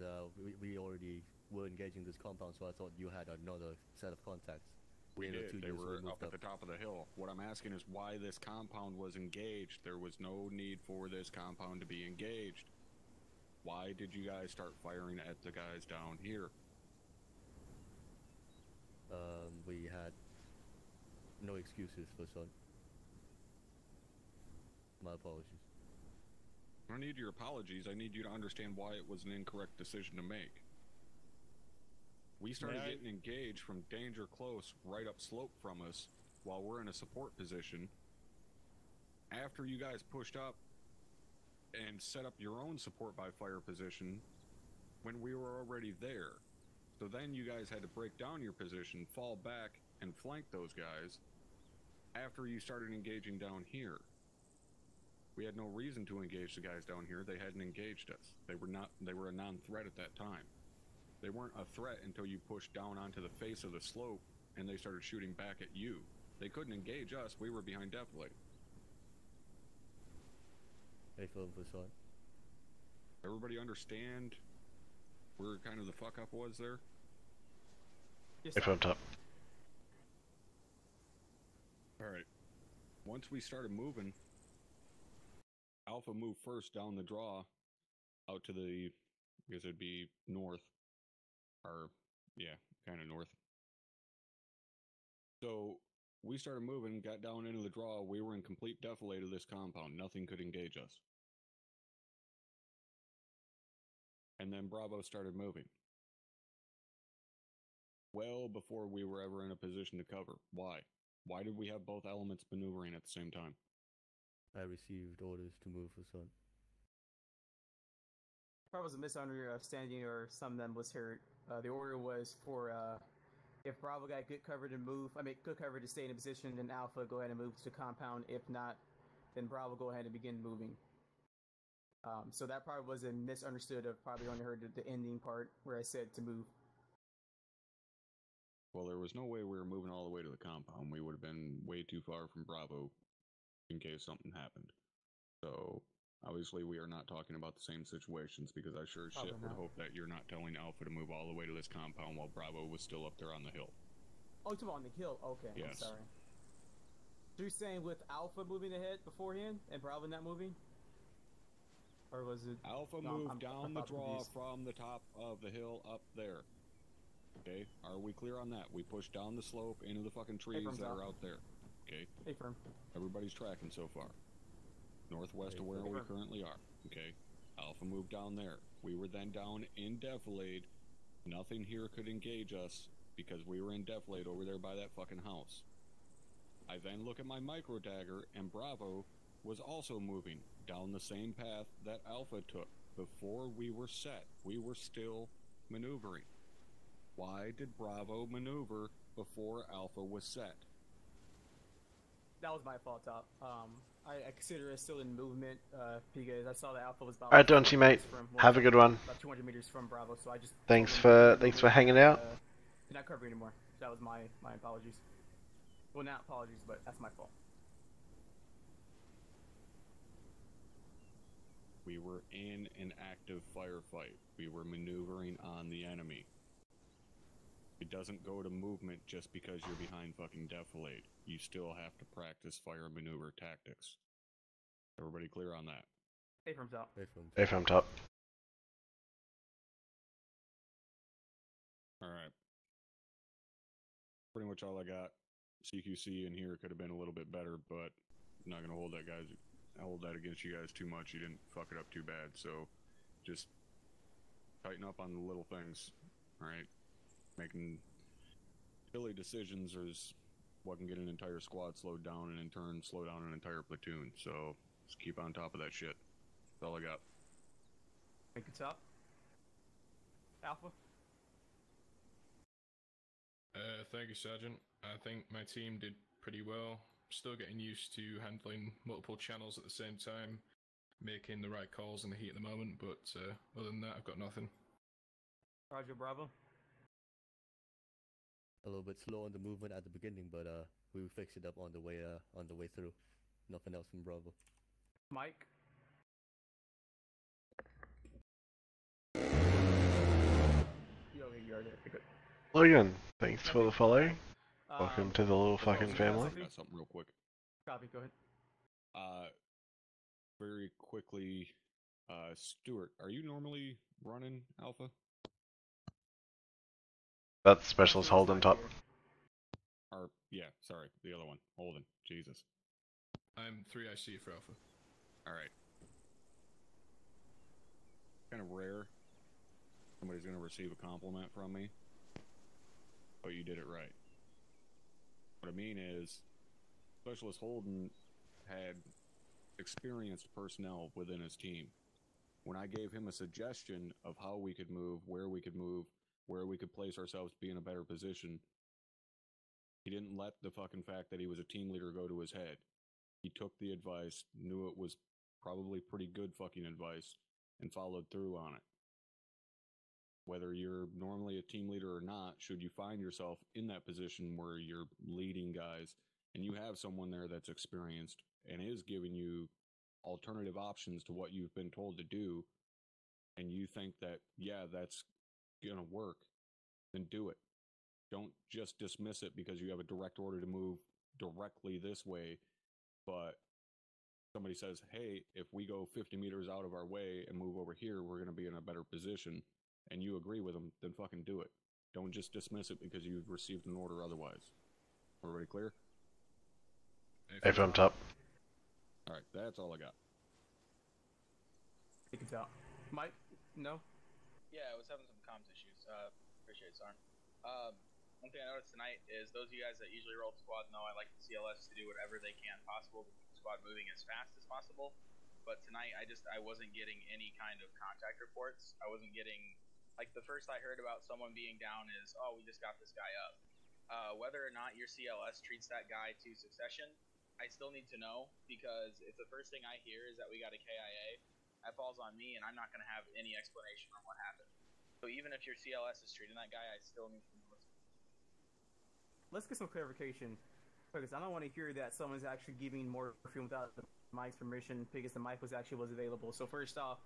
we already were engaging this compound, so I thought you had another set of contacts. We did. They were up at the top of the hill. What I'm asking is why this compound was engaged. There was no need for this compound to be engaged. Why did you guys start firing at the guys down here? We had no excuses for son. My apologies. I don't need your apologies. I need you to understand why it was an incorrect decision to make. We started getting engaged from danger close right up slope from us while we're in a support position. After you guys pushed up and set up your own support by fire position when we were already there. So then you guys had to break down your position, fall back, and flank those guys after you started engaging down here. We had no reason to engage the guys down here. They hadn't engaged us. They were a non-threat at that time. They weren't a threat until you pushed down onto the face of the slope and they started shooting back at you. They couldn't engage us. We were behind defilade. Hey, Phil, for son. Everybody understand where kind of the fuck up was there? Yes, if I'm top. Alright. Once we started moving, Alpha moved first down the draw out to the, I guess it'd be north. Or, yeah, kind of north. So we started moving, got down into the draw. We were in complete defilade of this compound. Nothing could engage us. And then Bravo started moving. Well before we were ever in a position to cover. Why? Why did we have both elements maneuvering at the same time? I received orders to move for son. Probably was a misunderstanding or some of them was heard. The order was for if Bravo got good cover to move, good cover to stay in a position, then Alpha go ahead and move to the compound. If not, then Bravo go ahead and begin moving. So that probably was a misunderstood. Of probably only heard the ending part where I said to move. Well, there was no way we were moving all the way to the compound. We would have been way too far from Bravo in case something happened. So, obviously, we are not talking about the same situations because I sure as shit would hope that you're not telling Alpha to move all the way to this compound while Bravo was still up there on the hill. Oh, you're talking about on the hill? Okay, yes. I'm sorry. So you're saying with Alpha moving ahead beforehand and Bravo not moving? Or was it... Alpha moved down the draw from the top of the hill up there. Okay, are we clear on that? We pushed down the slope into the fucking trees that are out there. Okay? Hey, firm. Everybody's tracking so far. Northwest of where we currently are. Okay? Alpha moved down there. We were then down in Defilade. Nothing here could engage us because we were in Defilade over there by that fucking house. I then look at my micro dagger and Bravo was also moving down the same path that Alpha took. Before we were set, we were still maneuvering. Why did Bravo maneuver before Alpha was set? That was my fault, Top. I consider it still in movement because I saw that Alpha was about. Alright, don't you, mate. Have a good one. About 200 meters from Bravo, so I just. Thanks for hanging out. Did not cover anymore. That was my apologies. Well, not apologies, but that's my fault. We were in an active firefight. We were maneuvering on the enemy. It doesn't go to movement just because you're behind fucking Defilade. You still have to practice fire maneuver tactics. Everybody clear on that? A from top. A from top. Alright. Pretty much all I got. CQC in here could have been a little bit better, but I'm not gonna hold that against you guys too much. You didn't fuck it up too bad, so just tighten up on the little things. Alright? Making silly decisions is what can get an entire squad slowed down and in turn slow down an entire platoon. So just keep on top of that shit. That's all I got. Thank you, Top. Alpha? Thank you, Sergeant. I think my team did pretty well. Still getting used to handling multiple channels at the same time, making the right calls in the heat of the moment, but other than that, I've got nothing. Roger, Bravo. A little bit slow on the movement at the beginning, but we fixed it up on the way through. Nothing else from Bravo. Mike. Logan, thanks for the follow. Welcome to the little fucking family. I got something real quick. Copy, go ahead. Very quickly, Stuart, are you normally running Alpha? That's Specialist Holden top. Or, yeah, sorry, the other one. Holden, Jesus. I'm 3 IC for Alpha. Alright. Kind of rare. Somebody's gonna receive a compliment from me. But you did it right. What I mean is, Specialist Holden had experienced personnel within his team. When I gave him a suggestion of how we could move, where we could place ourselves to be in a better position, he didn't let the fucking fact that he was a team leader go to his head. He took the advice, knew it was probably pretty good fucking advice, and followed through on it. Whether you're normally a team leader or not, should you find yourself in that position where you're leading guys and you have someone there that's experienced and is giving you alternative options to what you've been told to do, and you think that, yeah, that's gonna work, then do it. Don't just dismiss it because you have a direct order to move directly this way, but somebody says, hey, if we go 50 meters out of our way and move over here, we're gonna be in a better position, and you agree with them, then fucking do it. Don't just dismiss it because you've received an order otherwise. Everybody clear? A from top. Alright, that's all I got. You can tell. Mike? No? Yeah, I was having some comms issues. Appreciate it, Sarn. One thing I noticed tonight is those of you guys that usually roll squad know I like the CLS to do whatever they can possible to keep the squad moving as fast as possible. But tonight I wasn't getting any kind of contact reports. I wasn't getting, like, the first I heard about someone being down is, oh, we just got this guy up. Whether or not your CLS treats that guy to succession, I still need to know, because if the first thing I hear is that we got a KIA, that falls on me, and I'm not going to have any explanation on what happened. So even if your CLS is treating that guy, I still need to know. Let's get some clarification, because I don't want to hear that someone's actually giving morphine without the Mike's permission, because the Mike was available. So first off,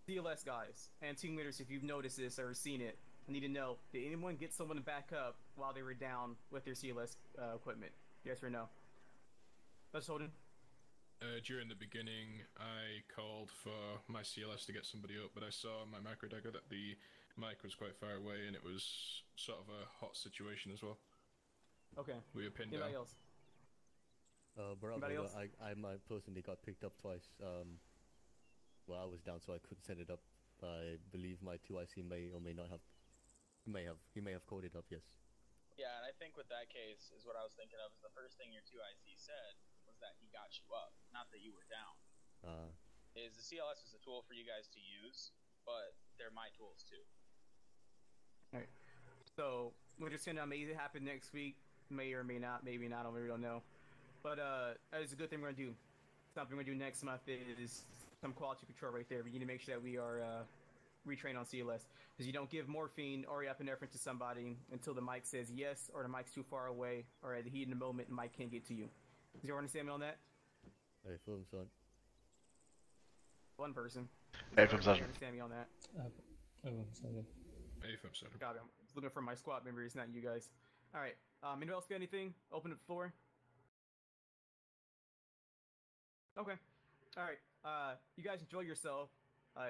CLS guys and team leaders, if you've noticed this or seen it, I need to know, did anyone get someone to back up while they were down with their CLS equipment? Yes or no? Let's hold it. During the beginning, I called for my CLS to get somebody up, but I saw on my macro dagger that the mic was quite far away, and it was sort of a hot situation as well. Okay. We were pinned Anybody down. else? Anybody else? I personally got picked up twice. Well, I was down, so I couldn't set it up. I believe my 2IC may or may not have. He may have coded up. Yes. Yeah, and I think with that case is what I was thinking of. Is the first thing your 2IC said was that he got you up, not that you were down. Is the CLS is a tool for you guys to use, but they're my tools too. All right. So we're just gonna may happen next week, may or may not, maybe not. We don't know. But it's a good thing we're gonna do. Something we're gonna do next month is some quality control right there. We need to make sure that we are retrained on CLS, because you don't give morphine or epinephrine to somebody until the mic says yes, or the mic's too far away, or at the heat of the moment, the mic can't get to you. Is everyone understand me on that? Hey, film son. One person. Hey, from Sergeant. Understand me on that? Hey, from Sergeant. God, I'm looking for my squad members, not you guys. All right. Anybody else got anything? Open the floor. Okay. All right. You guys enjoy yourself.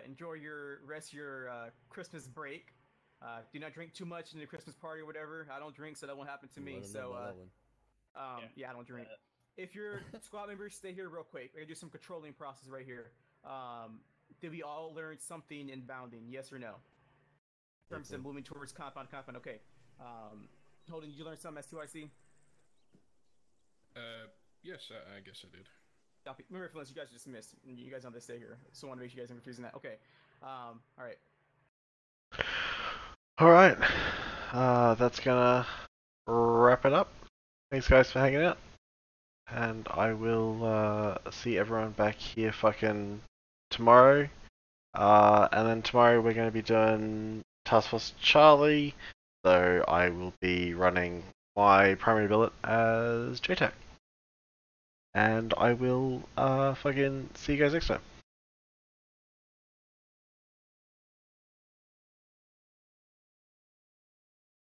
Enjoy your rest of your Christmas break. Do not drink too much in the Christmas party or whatever. I don't drink, so that won't happen to me. So, yeah, I don't drink. If your squad members, stay here real quick. We're gonna do some controlling process right here. Did we all learn something in bounding? Yes or no? In terms of moving towards compound. Okay. Holden, did you learn something as 2IC? Yes, I guess I did. Remember, you guys are dismissed. You guys don't have to stay here. So I want to make sure you guys are confusing that. Okay. All right. All right. That's gonna wrap it up. Thanks, guys, for hanging out. And I will see everyone back here fucking tomorrow. And then tomorrow we're going to be doing Task Force Charlie. So I will be running my primary billet as JTAC. And I will fucking see you guys next time.